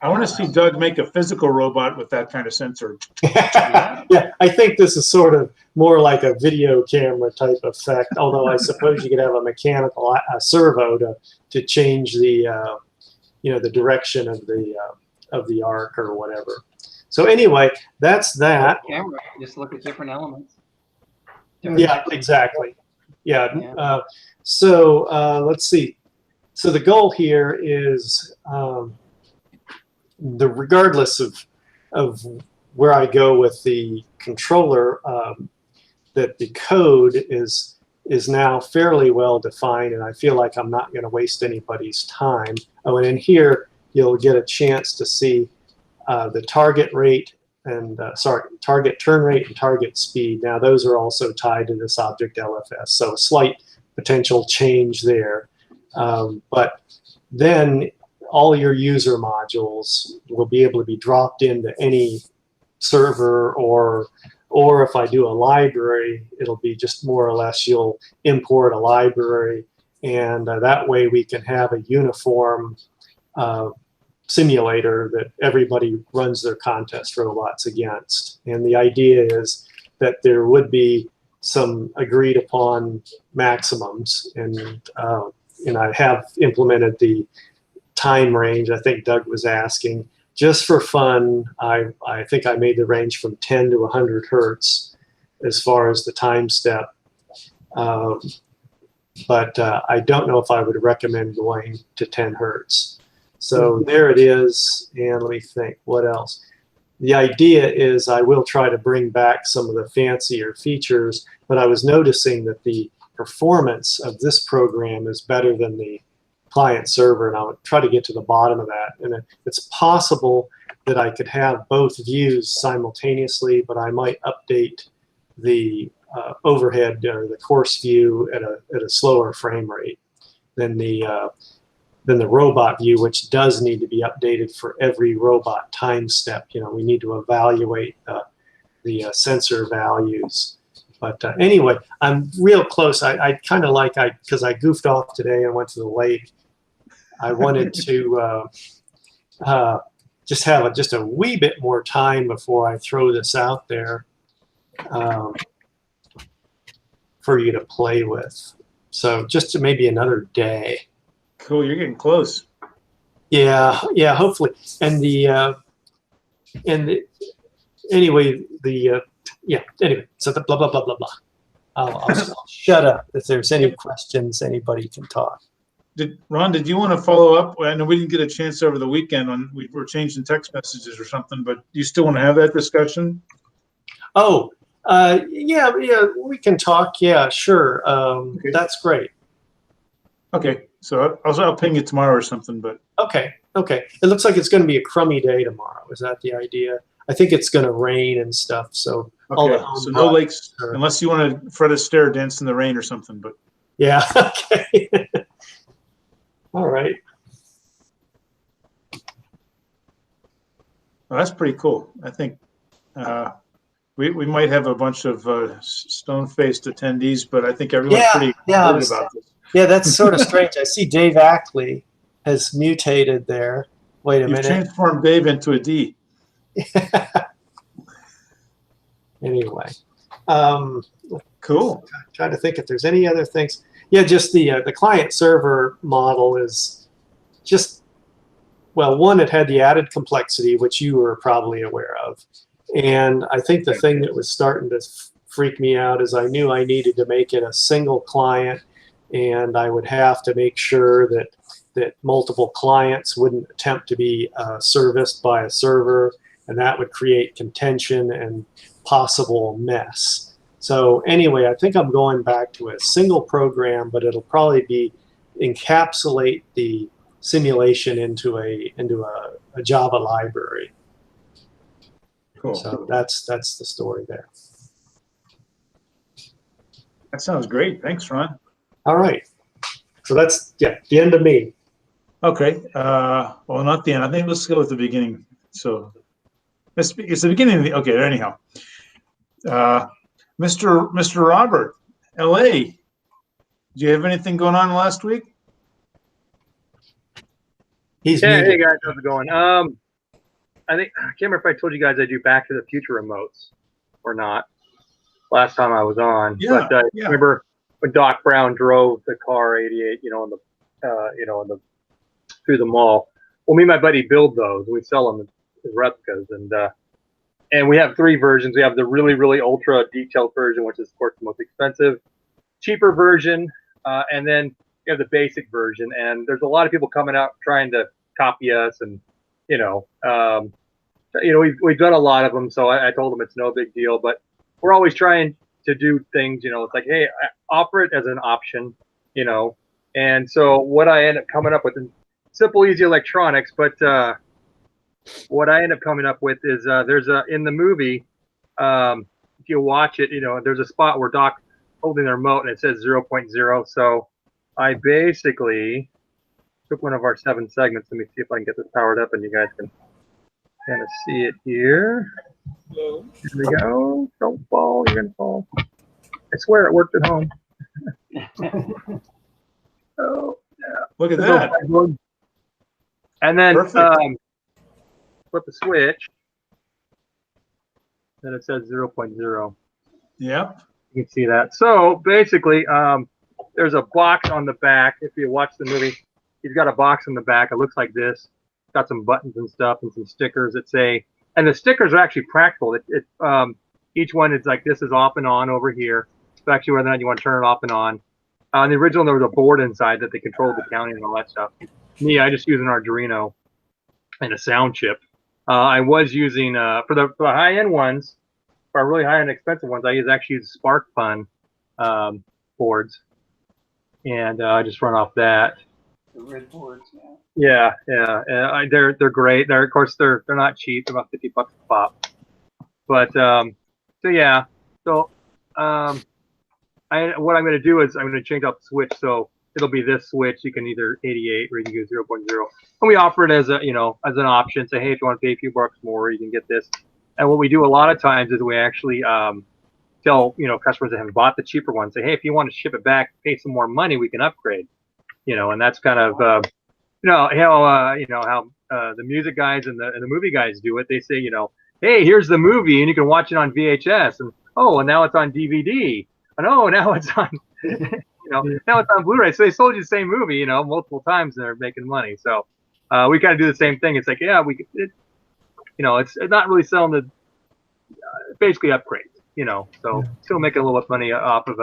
I want to see Doug make a physical robot with that kind of sensor. Yeah, I think this is sort of more like a video camera type effect, although I suppose you could have a mechanical servo to change the you know, the direction of the arc or whatever. So anyway, that's that. Camera, just look at different elements. Yeah, exactly. Yeah. So let's see. So the goal here is regardless of where I go with the controller, that the code is now fairly well defined, and I feel like I'm not going to waste anybody's time. Oh, and in here you'll get a chance to see the target rate and target turn rate and target speed. Now those are also tied to this object LFS, so a slight potential change there. But then all your user modules will be able to be dropped into any server, or if I do a library, it'll be just more or less you'll import a library, and that way we can have a uniform simulator that everybody runs their contest robots against. And the idea is that there would be some agreed upon maximums, and I have implemented the time range. I think Doug was asking. Just for fun, I think I made the range from 10 to 100 hertz as far as the time step. But I don't know if I would recommend going to 10 hertz. So there it is, and let me think, what else? The idea is I will try to bring back some of the fancier features, but I was noticing that the performance of this program is better than the client server, and I'll try to get to the bottom of that. And it's possible that I could have both views simultaneously, but I might update the overhead or the course view at a slower frame rate than the robot view, which does need to be updated for every robot time step. We need to evaluate the sensor values. But anyway, I'm real close. I kind of like, because I goofed off today and went to the lake, I wanted to just have just a wee bit more time before I throw this out there for you to play with. So just maybe another day. Cool, you're getting close. Yeah, hopefully. And anyway, so the blah, blah, blah, blah, blah. I'll shut up. If there's any questions, anybody can talk. Ron, did you want to follow up? I know we didn't get a chance over the weekend we were changing text messages or something, but do you still want to have that discussion? Oh, yeah, we can talk. Yeah, sure. Okay. That's great. Okay, so I'll ping you tomorrow or something, but. Okay. It looks like it's going to be a crummy day tomorrow. Is that the idea? I think it's going to rain and stuff, so. Okay, so no lakes, unless you want to Fred Astaire dance in the rain or something, but. Yeah, okay. All right. Well, that's pretty cool. I think we might have a bunch of stone-faced attendees, but I think everyone's pretty excited about this. Yeah, that's sort of strange. I see Dave Ackley has mutated there. Wait a minute. You've transformed Dave into a D. Anyway. Cool. Trying to think if there's any other things. Yeah, just the client server model is just, well, one, it had the added complexity, which you were probably aware of. And I think the thing that was starting to freak me out is I knew I needed to make it a single client, and I would have to make sure that multiple clients wouldn't attempt to be serviced by a server, and that would create contention and possible mess. So anyway, I think I'm going back to a single program, but it'll probably be encapsulate the simulation into a Java library. Cool. So that's the story there. That sounds great. Thanks, Ron. All right. So that's the end of me. Okay. Well, not the end. I think let's go with the beginning. So it's the beginning of the. Okay. Anyhow, Mr. Robert, LA. Do you have anything going on last week? Hey guys, how's it going? I can't remember if I told you guys I do Back to the Future remotes or not last time I was on. Yeah, but I remember when Doc Brown drove the car 88, through the mall. Well, me and my buddy build those. We sell them as replicas, and And we have 3 versions. We have the really, really ultra detailed version, which is of course the most expensive, cheaper version, and then you have the basic version. And there's a lot of people coming out trying to copy us, and we've done a lot of them. So I told them it's no big deal, but we're always trying to do things. It's like, hey, I offer it as an option, And so what I end up coming up with, simple, easy electronics, but what I end up coming up with is there's in the movie, if you watch it, there's a spot where Doc holding the remote and it says 0.0. So I basically took one of our 7 segments. Let me see if I can get this powered up and you guys can kind of see it here. Here we go. Don't fall, you're gonna fall. I swear it worked at home. Oh, yeah. Look at that. And then flip the switch, then it says 0.0. Yep. You can see that. So basically, there's a box on the back. If you watch the movie, he's got a box on the back. It looks like this. It's got some buttons and stuff and some stickers that say, and the stickers are actually practical. Each one is like, this is off and on over here. So actually whether or not you want to turn it off and on. On the original, there was a board inside that they controlled the counting and all that stuff. Me, I just use an Arduino and a sound chip. I was using, for the high-end ones, for really high-end expensive ones, I actually use SparkFun boards. And I just run off that. The red boards, yeah. Yeah. They're great. Of course, they're not cheap. They're about $50 a pop. But, so yeah. So, what I'm going to do is I'm going to change out the switch, so it'll be this switch. You can either 88 or you can go 0.0, and we offer it as as an option. Say, hey, if you want to pay a few bucks more, you can get this. And what we do a lot of times is we actually tell customers that have bought the cheaper one, say, hey, if you want to ship it back, pay some more money, we can upgrade. And that's kind of how the music guys and the movie guys do it. They say, hey, here's the movie, and you can watch it on VHS, and now it's on DVD. And now it's on, now it's on Blu-ray. So they sold you the same movie, multiple times, and they're making money. So we kind of do the same thing. It's like, yeah, it's not really selling the basically upgrades, So still making a little bit of money off of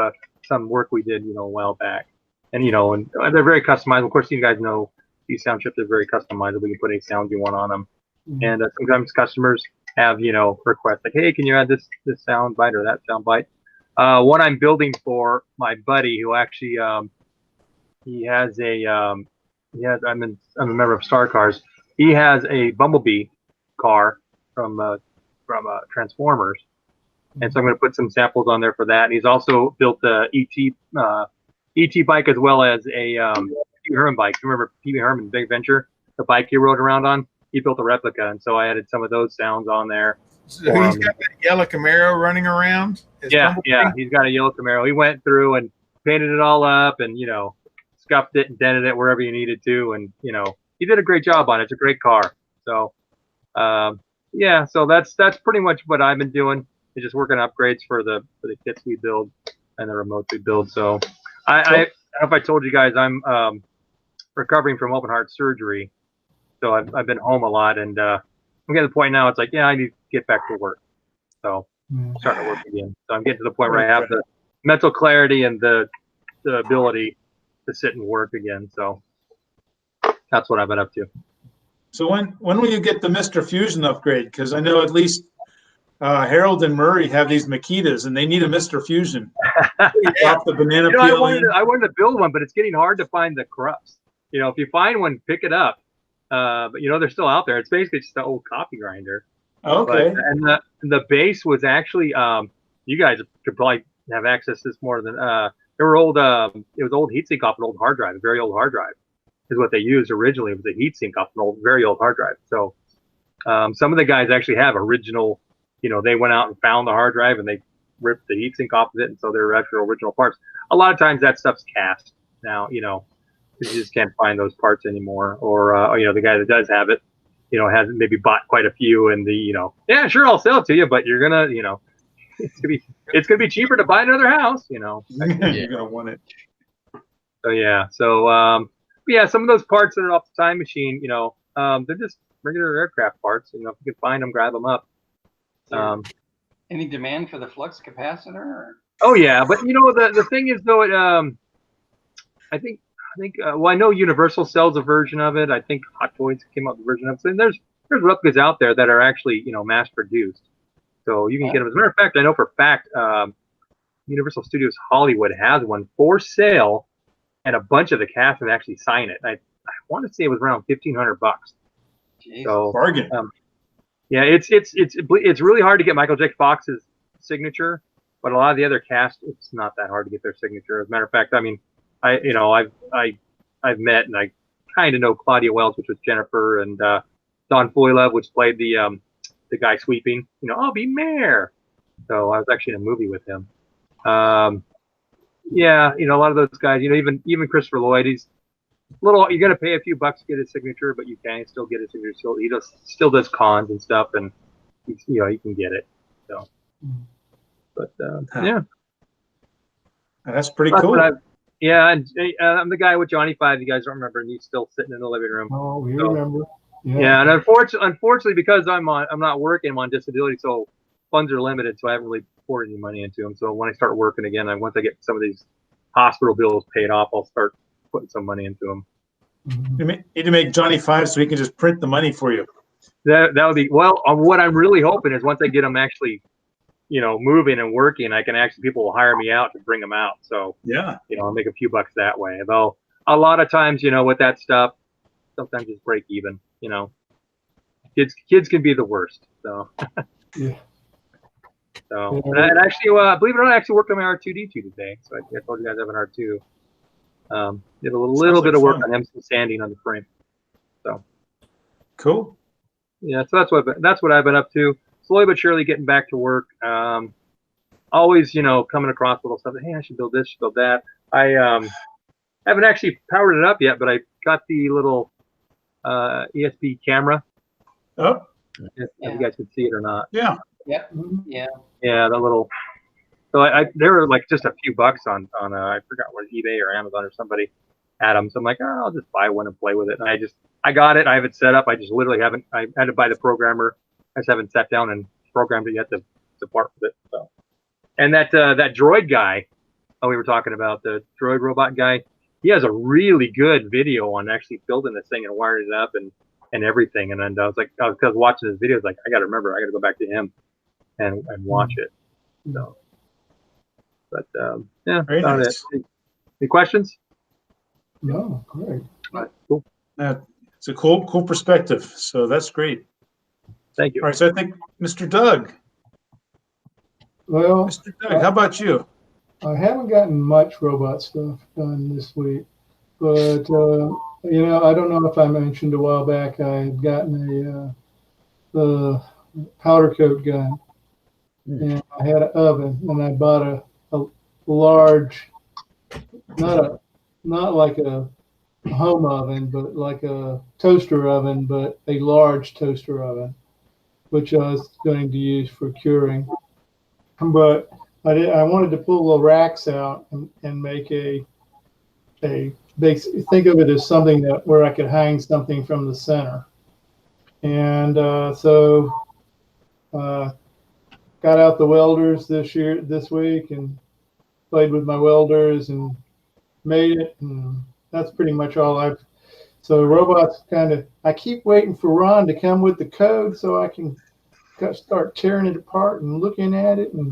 some work we did, a while back. And and they're very customizable. Of course, you guys know these sound chips are very customizable. You can put any sound you want on them. And sometimes customers have requests like, hey, can you add this sound bite or that sound bite? One I'm building for my buddy who actually I'm a member of Star Cars. He has a Bumblebee car from Transformers, and so I'm going to put some samples on there for that. And he's also built the ET bike as well as a Pee Wee Herman bike. Remember Pee Wee Herman Big Adventure, the bike he rode around on? He built a replica, and so I added some of those sounds on there. So he's got that yellow Camaro running around? Yeah, he's got a yellow Camaro. He went through and painted it all up and, scuffed it and dented it wherever you needed to. And, he did a great job on it. It's a great car. So, so that's pretty much what I've been doing. Is just working upgrades for the kits we build and the remotes we build. So I don't know if I told you guys, I'm recovering from open heart surgery. So I've been home a lot, and I'm getting to the point now, it's like, I need to get back to work. So I'm starting to work again. So I'm getting to the point where I have the mental clarity and the ability to sit and work again. So that's what I've been up to. So when will you get the Mr. Fusion upgrade? Because I know at least Harold and Murray have these Makitas, and they need a Mr. Fusion. Off the banana peel. I wanted to build one, but it's getting hard to find the crust. If you find one, pick it up. But they're still out there. It's basically just an old coffee grinder. Okay. But, and the base was actually you guys could probably have access to this more than there were old it was old heatsink off an old hard drive, a very old hard drive is what they used originally. It was a heatsink off an very old hard drive. So some of the guys actually have original, they went out and found the hard drive and they ripped the heatsink off of it, and so they're actual original parts. A lot of times that stuff's cast now, you just can't find those parts anymore, or the guy that does have it, has maybe bought quite a few, and yeah, sure, I'll sell it to you, but you're gonna, it's gonna be cheaper to buy another house, You're gonna want it. So yeah, some of those parts that are off the time machine, they're just regular aircraft parts. If you can find them, grab them up. Any demand for the flux capacitor? Or? Oh yeah, but you know the thing is though, I think well, I know Universal sells a version of it. I think Hot Toys came out with a version of it. And there's replicas out there that are actually mass produced, so you can get them. As a matter of fact, I know for a fact Universal Studios Hollywood has one for sale, and a bunch of the cast have actually signed it. I want to say it was around $1,500. So bargain. Yeah, it's really hard to get Michael J. Fox's signature, but a lot of the other cast, it's not that hard to get their signature. As a matter of fact, I mean, I've met and I kind of know Claudia Wells, which was Jennifer, and Don Foylove, which played the guy sweeping. I'll be mayor. So I was actually in a movie with him. Yeah, a lot of those guys. Even Christopher Lloyd, he's little. You got to pay a few bucks to get his signature, but you can still get his signature. So he still does cons and stuff, and you can get it. So, but yeah, that's pretty cool. Yeah, and I'm the guy with Johnny Five. You guys don't remember, and he's still sitting in the living room. Oh, we remember. Yeah, and unfortunately, because I'm not working, I'm on disability, so funds are limited, so I haven't really poured any money into them. So when I start working again, once I get some of these hospital bills paid off, I'll start putting some money into them. You need to make Johnny Five so he can just print the money for you. That would be what I'm really hoping is once I get them actually, moving and working, I can actually people will hire me out to bring them out. So yeah, I'll make a few bucks that way. Though a lot of times, with that stuff, sometimes it's break even. Kids can be the worst. So yeah. So and actually, believe it or not, I actually worked on my R2D2 today. So I told you guys I have an R2. Did a little bit of work on some sanding on the frame. So cool. Yeah, so that's what I've been up to. Slowly but surely getting back to work. Always, coming across little stuff. Hey, I should build this, should build that. I haven't actually powered it up yet, but I got the little ESP camera. Oh. If you guys can see it or not. Yeah. Yeah. Yeah. Yeah, the little. So there were like just a few bucks on I forgot what, eBay or Amazon or somebody had them. So I'm like, I'll just buy one and play with it. And I got it. I have it set up. I just literally haven't. I had to buy the programmer. I just haven't sat down and programmed it yet to part with it. So, and that droid guy, we were talking about the droid robot guy. He has a really good video on actually building this thing and wiring it up and everything. And then I was watching his videos, like I got to go back to him and watch it. So, but yeah, very nice. Any questions? No, great. All right, cool. It's a cool perspective. So that's great. Thank you. All right, so I think Mr. Doug. Well, Mr. Doug, how about you? I haven't gotten much robot stuff done this week, but I don't know if I mentioned a while back I had gotten the powder coat gun, and I had an oven, and I bought a large, not like a home oven, but like a toaster oven, but a large toaster oven, which I was going to use for curing. But I wanted to pull the racks out and make a think of it as something where I could hang something from the center. And so got out the welders this week and played with my welders and made it, and that's pretty much all so robots I keep waiting for Ron to come with the code so I can start tearing it apart and looking at it and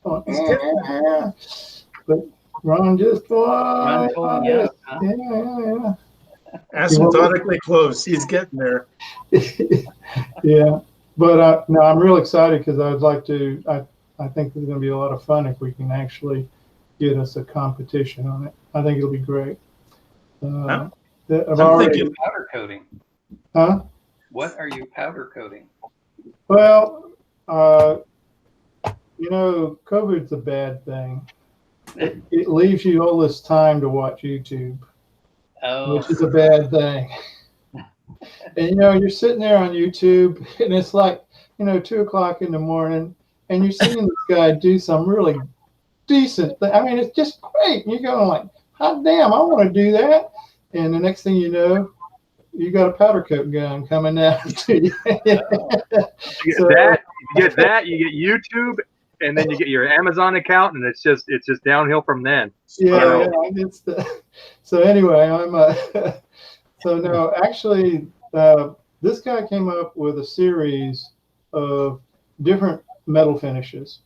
going, but Ron just yeah. Asymptotically close. He's getting there. Yeah, but no, I'm real excited because I'd like to. I think there's going to be a lot of fun if we can actually get us a competition on it. I think it'll be great. I'm thinking powder coating. Huh? What are you powder coating? Well, COVID's a bad thing. It leaves you all this time to watch YouTube, which is a bad thing. And you're sitting there on YouTube, and it's like 2:00 in the morning, and you're seeing this guy do some really decent thing. I mean, it's just great. And you're going like, "Hot damn, I want to do that!" And the next thing you know, you got a powder coat gun coming down to you. You get that, you get YouTube, and then you get your Amazon account, and it's just downhill from then. Yeah, so anyway, so no, actually, this guy came up with a series of different metal finishes.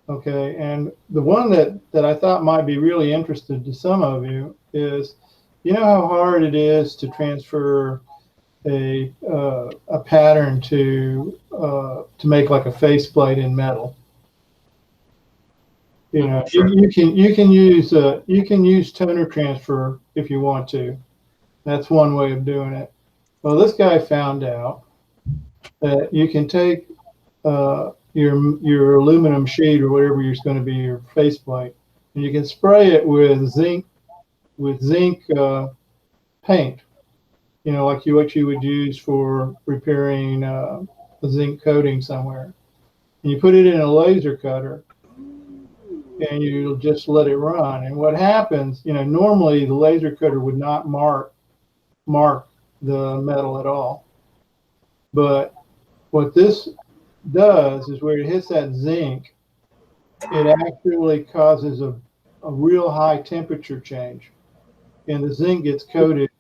Okay, and the one that I thought might be really interesting to some of you is, you know how hard it is to transfer a pattern to make like a faceplate in metal. You know, Sure. you can use toner transfer if you want to. That's one way of doing it. Well, this guy found out that you can take your aluminum sheet or whatever is going to be your faceplate, and you can spray it with zinc paint. You know, like what you would use for repairing a zinc coating somewhere. And you put it in a laser cutter, and you just let it run. And what happens, you know, normally the laser cutter would not mark the metal at all. But what this does is where it hits that zinc, it actually causes a real high temperature change. And the zinc gets coated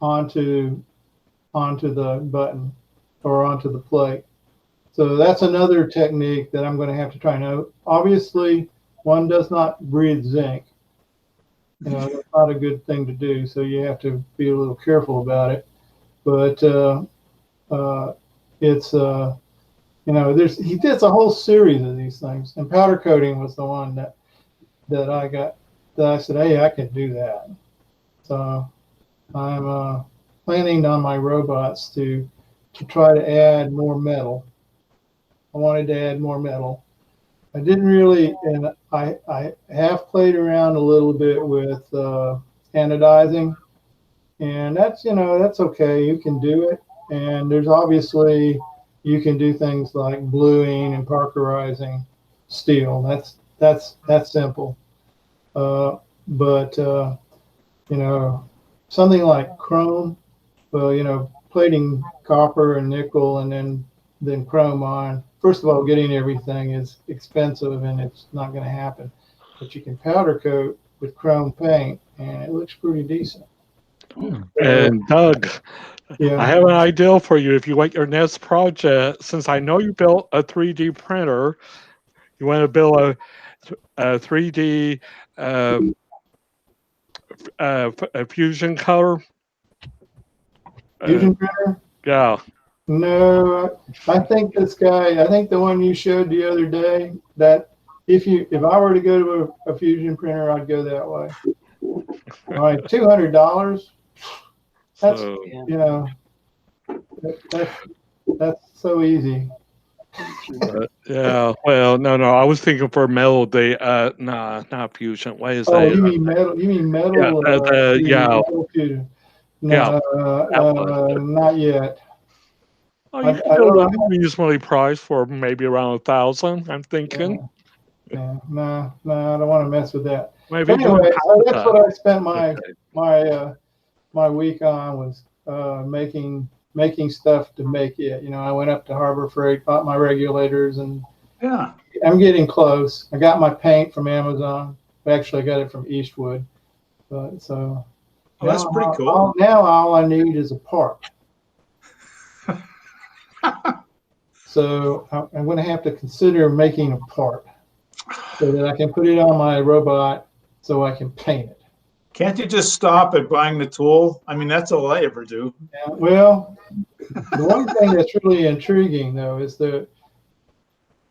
onto the button or onto the plate. So that's another technique that I'm going to have to try. Now, obviously, one does not breathe zinc. You know, that's not a good thing to do. So you have to be a little careful about it. But it's you know, he did a whole series of these things, and powder coating was the one that I said, hey, I can do that. So I'm planning on my robots to try to add more metal. I wanted to add more metal. I didn't really, and I have played around a little bit with anodizing, and that's, you know, that's okay. You can do it, and there's obviously you can do things like bluing and parkerizing steel. That's simple. But you know, something like chrome, well, you know, plating copper and nickel and then chrome on. First of all, getting everything is expensive and it's not going to happen. But you can powder coat with chrome paint and it looks pretty decent. And Doug, yeah. I have an idea for you. If you want your next project, since I know you built a 3D printer, you want to build a 3D a fusion color. Fusion printer? Yeah. No, I think the one you showed the other day, that if I were to go to a fusion printer, I'd go that way. All right, $200. That's, you know, that's so easy. Yeah, well, no, I was thinking for metal. Nah, not fusion. What is that? Oh, you mean metal? You mean metal? Yeah, metal fusion. No, not yet. Oh, you can go to reasonably priced for maybe around $1,000. I'm thinking. Yeah, no, I don't want to mess with that. Maybe anyway, so that's what I spent my week on, was making stuff to make it. You know, I went up to Harbor Freight, bought my regulators, and yeah, I'm getting close. I got my paint from Amazon. Actually, I got it from Eastwood. But so that's pretty cool. Now all I need is a part. So I'm going to have to consider making a part so that I can put it on my robot so I can paint it. Can't you just stop at buying the tool? I mean, that's all I ever do. Yeah, well, the one thing that's really intriguing, though, is that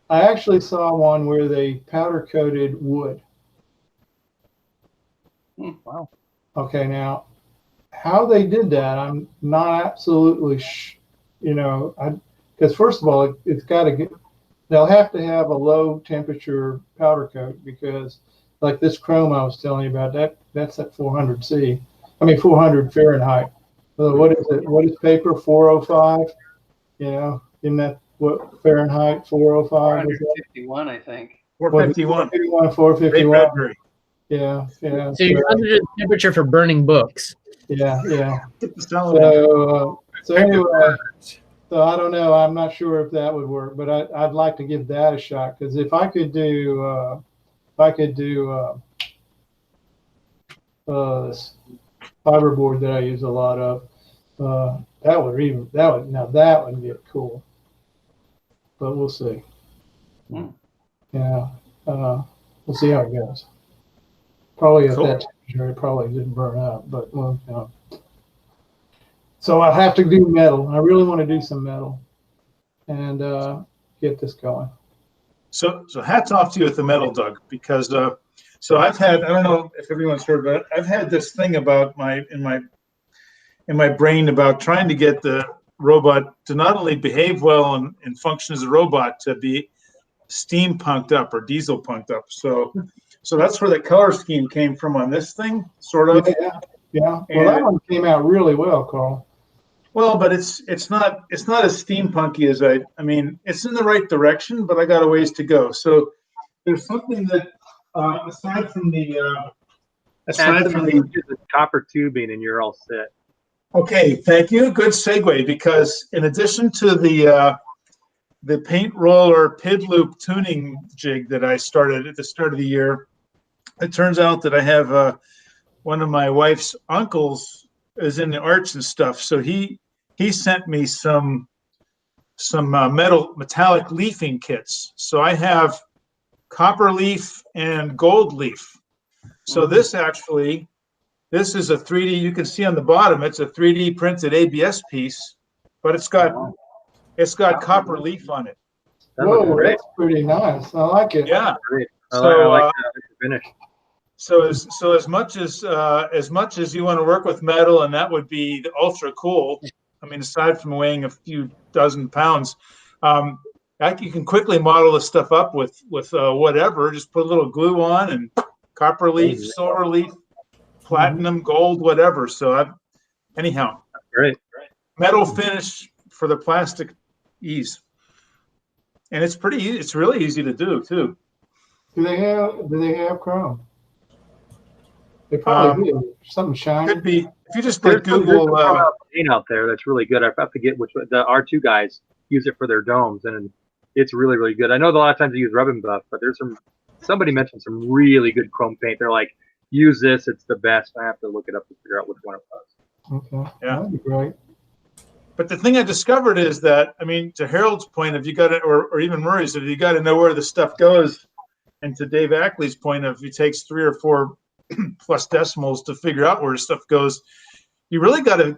I actually saw one where they powder coated wood. Wow. Okay, now how they did that, I'm not absolutely because first of all, it's got to they'll have to have a low temperature powder coat, because like this chrome I was telling you about, that's at 400 Fahrenheit. So what is it? What is paper? 405? You know, isn't that what Fahrenheit? 405? 451, I think. 451. 451. Yeah. So you're under the temperature for burning books. Yeah, yeah. Get the salad out. So anyway, so I don't know. I'm not sure if that would work, but I'd like to give that a shot, because if I could do fiberboard that I use a lot of, that would get cool. But we'll see. Yeah, we'll see how it goes. Probably at that temperature, it probably didn't burn up, but well, you know. So I have to do metal. I really want to do some metal and get this going. So hats off to you with the metal, Doug, because so I've had, I don't know if everyone's heard, but I've had this thing about in my brain about trying to get the robot to not only behave well and function as a robot, to be steampunked up or diesel punked up. So that's where the color scheme came from on this thing, sort of. Yeah. Well, that one came out really well, Carl. Well, but it's not as steampunky as I mean, it's in the right direction, but I got a ways to go. So there's something that aside from the copper tubing, and you're all set. Okay, thank you. Good segue, because in addition to the paint roller PID loop tuning jig that I started at the start of the year, it turns out that I have one of my wife's uncles is in the arts and stuff, so he sent me some metallic leafing kits. So I have copper leaf and gold leaf. So this is a 3D. You can see on the bottom, it's a 3D printed ABS piece, but it's got copper leaf on it. Whoa, that's pretty nice. I like it. Yeah. Great. So I like that finish. So as much as you want to work with metal, and that would be ultra cool. I mean, aside from weighing a few dozen pounds, you can quickly model this stuff up with whatever. Just put a little glue on and copper leaf, silver leaf, platinum, gold, whatever. So anyhow, great. Metal finish for the plastic ease, and it's pretty easy. It's really easy to do too. Do they have chrome? They probably do. Something shiny. Could be. If you just put Google paint out there, that's really good. I forget which the R2 guys use it for their domes, and it's really, really good. I know that a lot of times they use rub and buff, but there's somebody mentioned some really good chrome paint. They're like, use this, it's the best. I have to look it up to figure out which one it was. Okay. Yeah. That'd be great. But the thing I discovered is that, I mean, to Harold's point, if you got it, or even Murray's, if you got to know where the stuff goes, and to Dave Ackley's point of, it takes 3 or 4 plus decimals to figure out where stuff goes, you really got to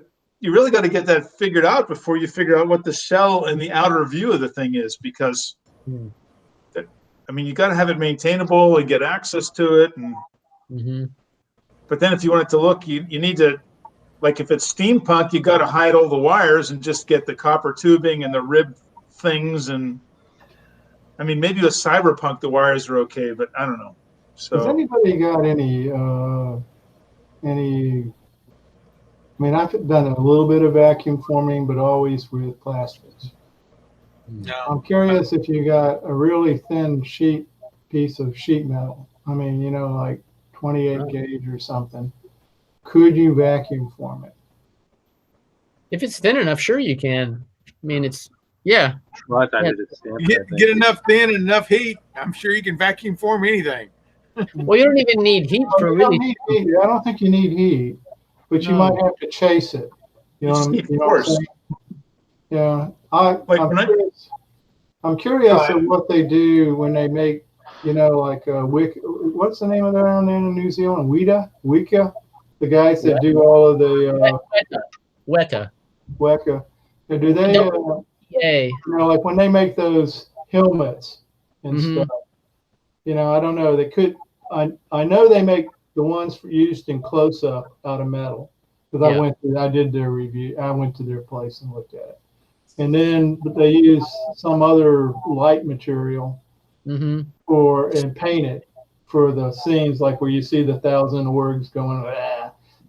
get that figured out before you figure out what the shell and the outer view of the thing is, because I mean, you got to have it maintainable and get access to it, and but then if you want it to look, you need to, like, if it's steampunk, you got to hide all the wires and just get the copper tubing and the rib things. And I mean, maybe with cyberpunk the wires are okay, but I don't know. So has anybody got any? I mean, I've done a little bit of vacuum forming, but always with plastics. No. I'm curious if you got a really thin piece of sheet metal. I mean, you know, like 28 gauge or something. Could you vacuum form it? If it's thin enough, sure you can. I mean, yeah. Well, get enough thin and enough heat, I'm sure you can vacuum form anything. Well, you don't even need heat for really. I don't think you need heat, but you might have to chase it. You know what I'm saying? Yeah, I'm curious of what they do when they make, you know, like what's the name of that down there in New Zealand? Weka, the guys that do all of the Weka. Do they? Yay. You know, like when they make those helmets and stuff. You know, I don't know. They could. I know they make the ones used in close up out of metal, because I did their review. I went to their place and looked at it. And then they use some other light material and paint it for the scenes, like where you see the 1,000 orgs going.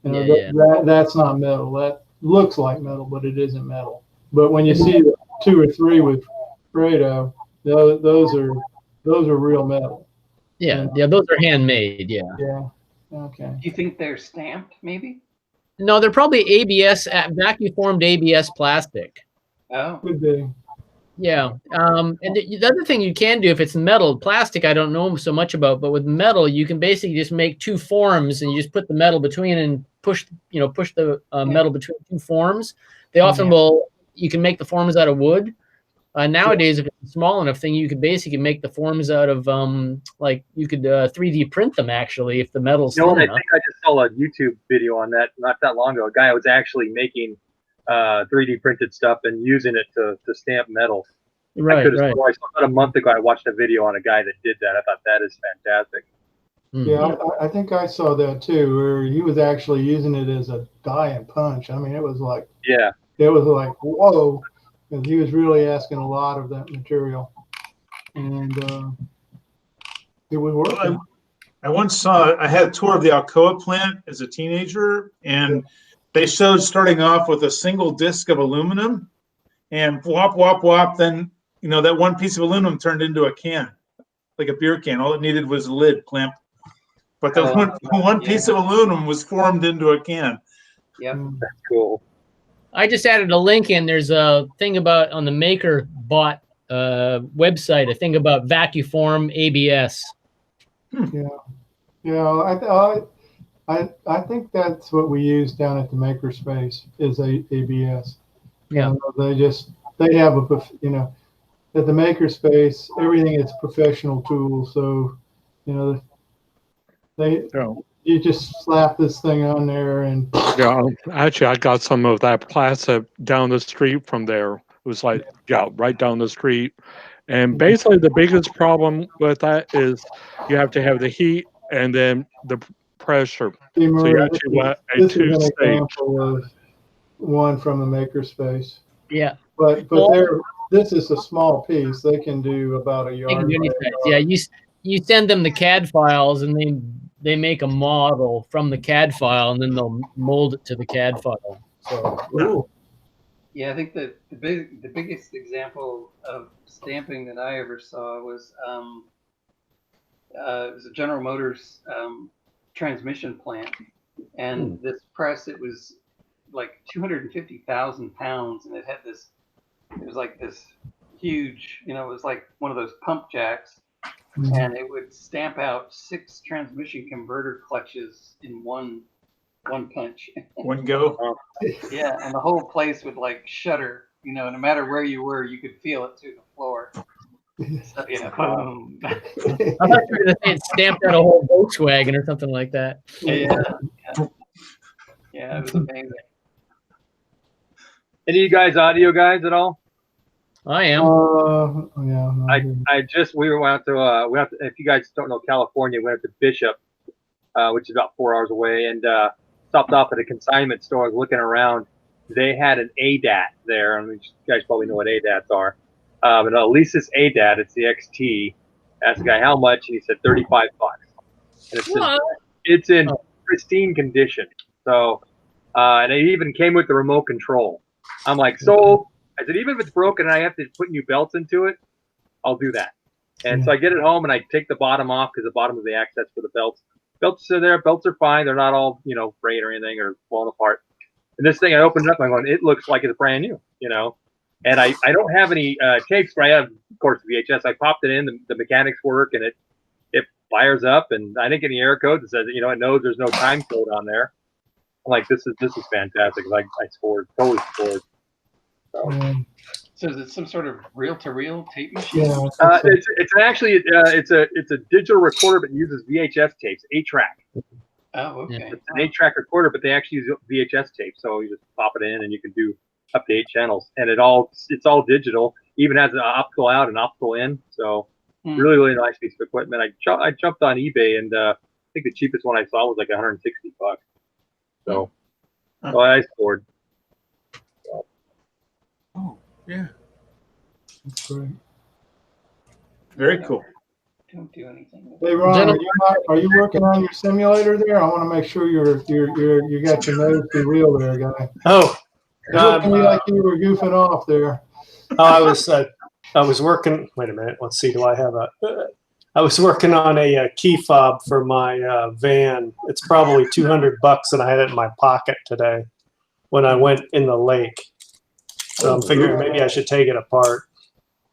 You know, that's not metal. That looks like metal, but it isn't metal. But when you see the 2 or 3 with Fredo, those are real metal. Yeah, those are handmade. Yeah. Yeah. Okay. Do you think they're stamped, maybe? No, they're probably ABS, vacuum formed ABS plastic. Oh. Could be. Yeah. And the other thing you can do if it's metal, plastic, I don't know so much about, but with metal, you can basically just make two forms and you just put the metal between and push the metal between two forms. They often you can make the forms out of wood. Nowadays, if it's a small enough thing, you could basically make the forms out of like you could 3D print them actually if the metal's You know thin what? I enough. think I just saw a YouTube video on that not that long ago. A guy was actually making 3D printed stuff and using it to stamp metal. Right, I right. saw about a month ago. I watched a video on a guy that did that. I thought that is fantastic. Yeah, I think I saw that too, where he was actually using it as a die and punch. I mean, it was like, whoa, because he was really asking a lot of that material, and it was working. I once saw, I had a tour of the Alcoa plant as a teenager, and they showed starting off with a single disc of aluminum, and whop, whop, whop, then, you know, that one piece of aluminum turned into a can, like a beer can. All it needed was a lid clamp. But the one piece of aluminum was formed into a can. Yep. That's cool. I just added a link in. There's a thing about on the MakerBot website, a thing about vacuum form ABS. Yeah. I think that's what we use down at the Makerspace is ABS. Yeah. They have at the Makerspace, everything is professional tools. So, you just slap this thing on there and. Yeah, actually, I got some of that plastic down the street from there. It was like, right down the street. And basically, the biggest problem with that is you have to have the heat and then the pressure. See, So Maria, you actually want a this is an two-stage. example of one from the Makerspace. Yeah. But this is a small piece. They can do about a yard. Yeah, you send them the CAD files and they make a model from the CAD file and then they'll mold it to the CAD file. So yeah, I think that the biggest example of stamping that I ever saw was it was a General Motors transmission plant, and this press, it was like 250,000 pounds, and it was like this huge, it was like one of those pump jacks. And it would stamp out 6 transmission converter clutches in one punch. One go. Yeah, and the whole place would like shudder. No matter where you were, you could feel it through the floor. So, boom. I thought you were going to say it stamped out a whole Volkswagen or something like that. Yeah, it was amazing. Any of you guys audio guys at all? I am. We went to if you guys don't know California, we went to Bishop, which is about 4 hours away, and stopped off at a consignment store. I was looking around. They had an ADAT there. I mean, you guys probably know what ADATs are. An Alesis ADAT, it's the XT. Asked the guy how much, and he said $35. And it's in pristine condition. So, and it even came with the remote control. I'm like, sold. I said, even if it's broken and I have to put new belts into it, I'll do that. And so I get it home and I take the bottom off because the bottom of the access for the belts. Belts are there. Belts are fine. They're not all, frayed or anything or falling apart. And this thing, I opened it up and I'm going, it looks like it's brand new, And I don't have any tapes, but I have, of course, VHS. I popped it in. The mechanics work and it fires up. And I didn't get any error codes. It says, it knows there's no time code on there. I'm like, this is fantastic. Like I totally scored. So is it some sort of reel-to-reel tape machine? It's actually it's a digital recorder, but uses VHS tapes, 8-track. Oh, okay. It's an 8-track recorder, but they actually use VHS tape. So you just pop it in, and you can do up to 8 channels, and it's all digital. Even has an optical out and optical in. So really, really nice piece of equipment. I jumped on eBay, and I think the cheapest one I saw was like $160. So, I scored. Yeah. That's great. Very cool. Don't do anything. Hey Ron, are you working on your simulator there? I want to make sure you got your nose to the wheel there, guy. Oh, It looked to me like you were goofing off there. I was working. Wait a minute. Let's see. Do I have I was working on a key fob for my van. It's probably $200, and I had it in my pocket today when I went in the lake. So I'm figuring maybe I should take it apart.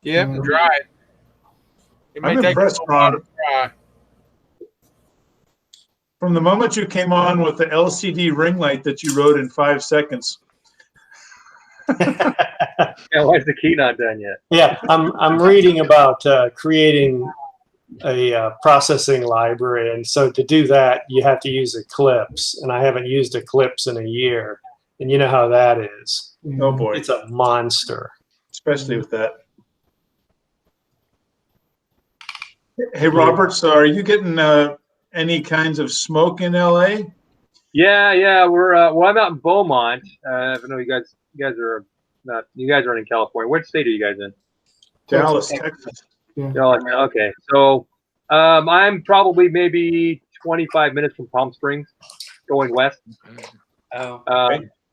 Yep, dry it. It may I'm take impressed, a while to Ron. dry. From the moment you came on with the LCD ring light that you wrote in 5 seconds. Yeah, why is the key not done yet? Yeah, I'm reading about creating a processing library, and so to do that, you have to use Eclipse, and I haven't used Eclipse in a year, and you know how that is. Oh boy, It's a monster, especially with that. Hey, Robert, so are you getting any kinds of smoke in LA? Yeah, we're well, I'm out in Beaumont. I know you guys are not. You guys aren't in California. What state are you guys in? Dallas, Texas. Yeah. Dallas. Okay, so I'm probably maybe 25 minutes from Palm Springs, going west. Oh.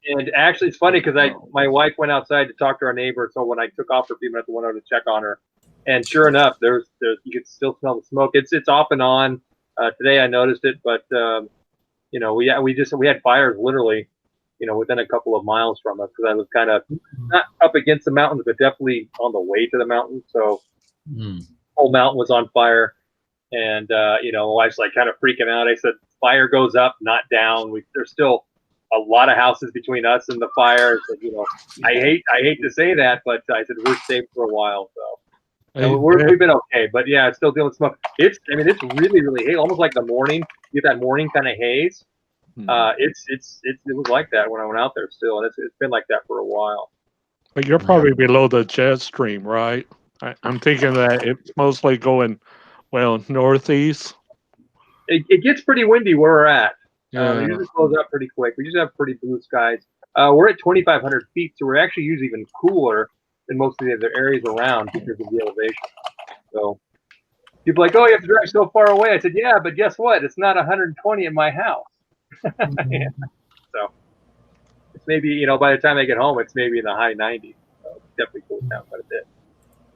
And actually, it's funny because my wife went outside to talk to our neighbor. So when I took off for a few minutes, I went out to check on her, and sure enough, there's you could still smell the smoke. It's off and on. Today I noticed it, but you know, we had fires literally, you know, within a couple of miles from us, because I was kind of not up against the mountains, but definitely on the way to the mountains. So the whole mountain was on fire, and you know, my wife's like kind of freaking out. I said, fire goes up, not down. There's still a lot of houses between us and the fire. So, you know, I hate to say that, but I said we're safe for a while. So. We've been okay, but yeah, it's still dealing with smoke. It's really, really hazy, almost like the morning. You get that morning kind of haze. It was like that when I went out there still, and it's been like that for a while. But you're probably below the jet stream, right? I'm thinking that it's mostly going, well, northeast. It gets pretty windy where we're at. Yeah. It usually blows up pretty quick. We usually have pretty blue skies. We're at 2,500 feet, so we're actually usually even cooler than most of the other areas around because of the elevation. So people are like, oh, you have to drive so far away. I said, yeah, but guess what? It's not 120 in my house. Yeah. So it's maybe, you know, by the time I get home, it's maybe in the high 90s. So it's definitely cooled down quite a bit.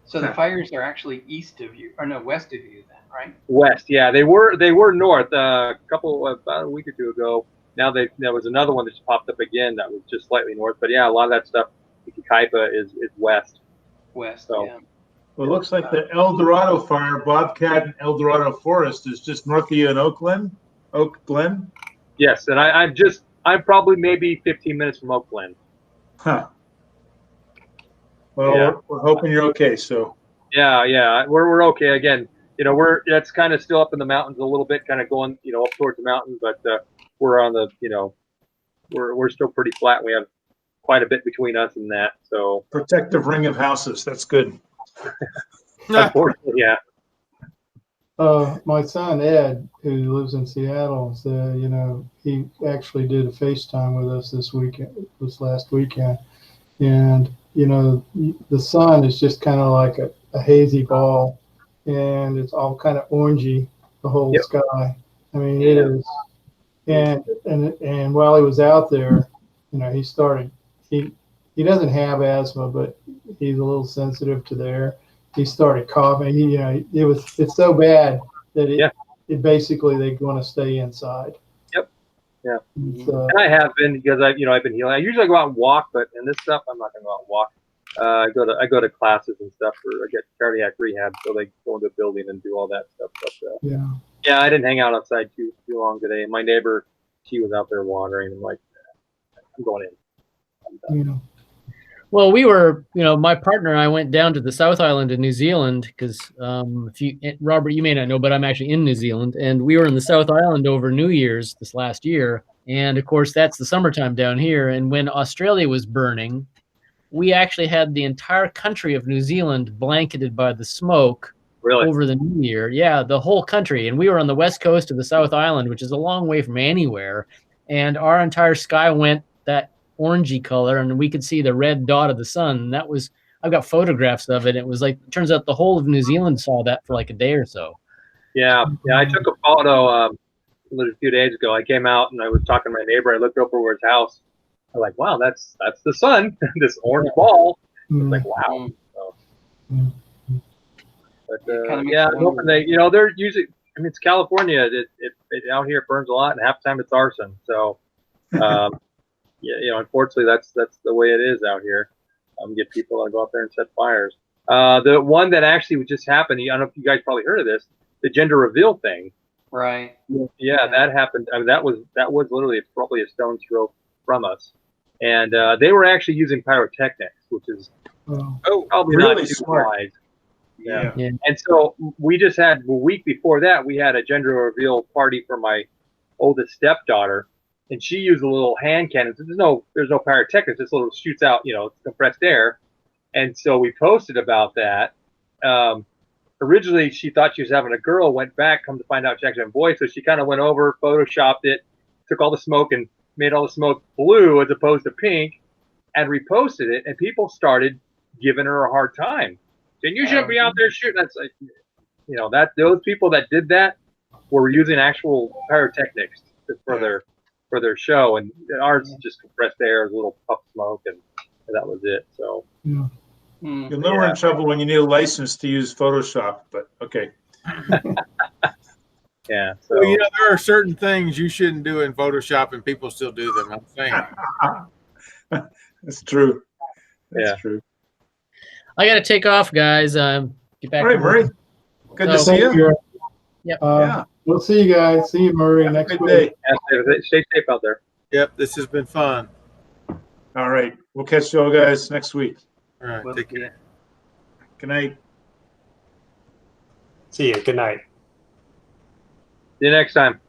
So the fires are actually east of you, or no, west of you then, right? West, yeah. They were north about a week or two ago. Now there was another one that just popped up again that was just slightly north. But yeah, a lot of that stuff, Kaipa is west. West, so, yeah. Well, it looks like the El Dorado fire, Bobcat and El Dorado Forest, is just north of you in Oak Glen. Yes, and I'm probably maybe 15 minutes from Oak Glen. Huh. Well, yeah. we're hoping you're okay. So. Yeah, we're okay. Again, you know, that's kind of still up in the mountains a little bit, kind of going, you know, up towards the mountains, but we're on the, you know, we're still pretty flat. We have quite a bit between us and that. So protective ring of houses. That's good. Unfortunately, yeah. My son Ed, who lives in Seattle, said, you know, he actually did a FaceTime with us this last weekend, and you know, the sun is just kind of like a hazy ball, and it's all kind of orangey, the whole sky. I mean, it is. And while he was out there, you know, he doesn't have asthma, but he's a little sensitive to the air. He started coughing. You know, it's so bad that it basically they want to stay inside. Yep. Yeah. So, and I have been, because I've been healing. I usually go out and walk, but in this stuff, I'm not going to go out and walk. I go to classes and stuff, or I get cardiac rehab, so they go into a building and do all that stuff. But yeah, I didn't hang out outside too long today. And my neighbor, she was out there watering. I'm like, I'm going in. Yeah. Well, we were, you know, my partner and I went down to the South Island in New Zealand because, Robert, you may not know, but I'm actually in New Zealand, and we were in the South Island over New Year's this last year, and of course that's the summertime down here. And when Australia was burning, we actually had the entire country of New Zealand blanketed by the smoke over the New Year. Yeah, the whole country, and we were on the west coast of the South Island, which is a long way from anywhere, and our entire sky went that orangey color, and we could see the red dot of the sun. And that was, I've got photographs of it. It was like, it turns out the whole of New Zealand saw that for like a day or so. Yeah, I took a photo a few days ago. I came out and I was talking to my neighbor. I looked over his house. I'm like, wow, that's the sun, this orange ball. It's like, wow. So, But kinda makes yeah, you I'm hoping they, they're usually. I mean, it's California. It out here it burns a lot, and half the time it's arson. So, yeah, unfortunately, that's the way it is out here. Get people to go out there and set fires. The one that actually just happened. I don't know if you guys probably heard of this. The gender reveal thing. Right. Yeah, that happened. I mean, that was literally probably a stone's throw from us, and they were actually using pyrotechnics, which is probably really not too smart. wise. Yeah. Yeah. And so we just had a week before that, we had a gender reveal party for my oldest stepdaughter, and she used a little hand cannon. There's no pyrotechnics. This little shoots out, it's compressed air. And so we posted about that. Originally, she thought she was having a girl. Went back, come to find out she actually had a boy. So she kind of went over, photoshopped it, took all the smoke and made all the smoke blue as opposed to pink, and reposted it. And people started giving her a hard time. And you shouldn't be out there shooting. That's like, those people that did that were using actual pyrotechnics for their show, and ours just compressed air, a little puff smoke, and that was it. So Yeah. You'll know we're in trouble when you need a license to use Photoshop, but okay. Yeah. So there are certain things you shouldn't do in Photoshop, and people still do them. I'm saying. That's true. That's true. I got to take off, guys. Get back. All right, to work. Murray. Good to see you. Yep. Yeah. We'll see you guys. See you, Murray, next Good week. day. Stay safe out there. Yep, this has been fun. All right. We'll catch you all guys next week. All right, take care. Good night. See you. Good night. See you next time.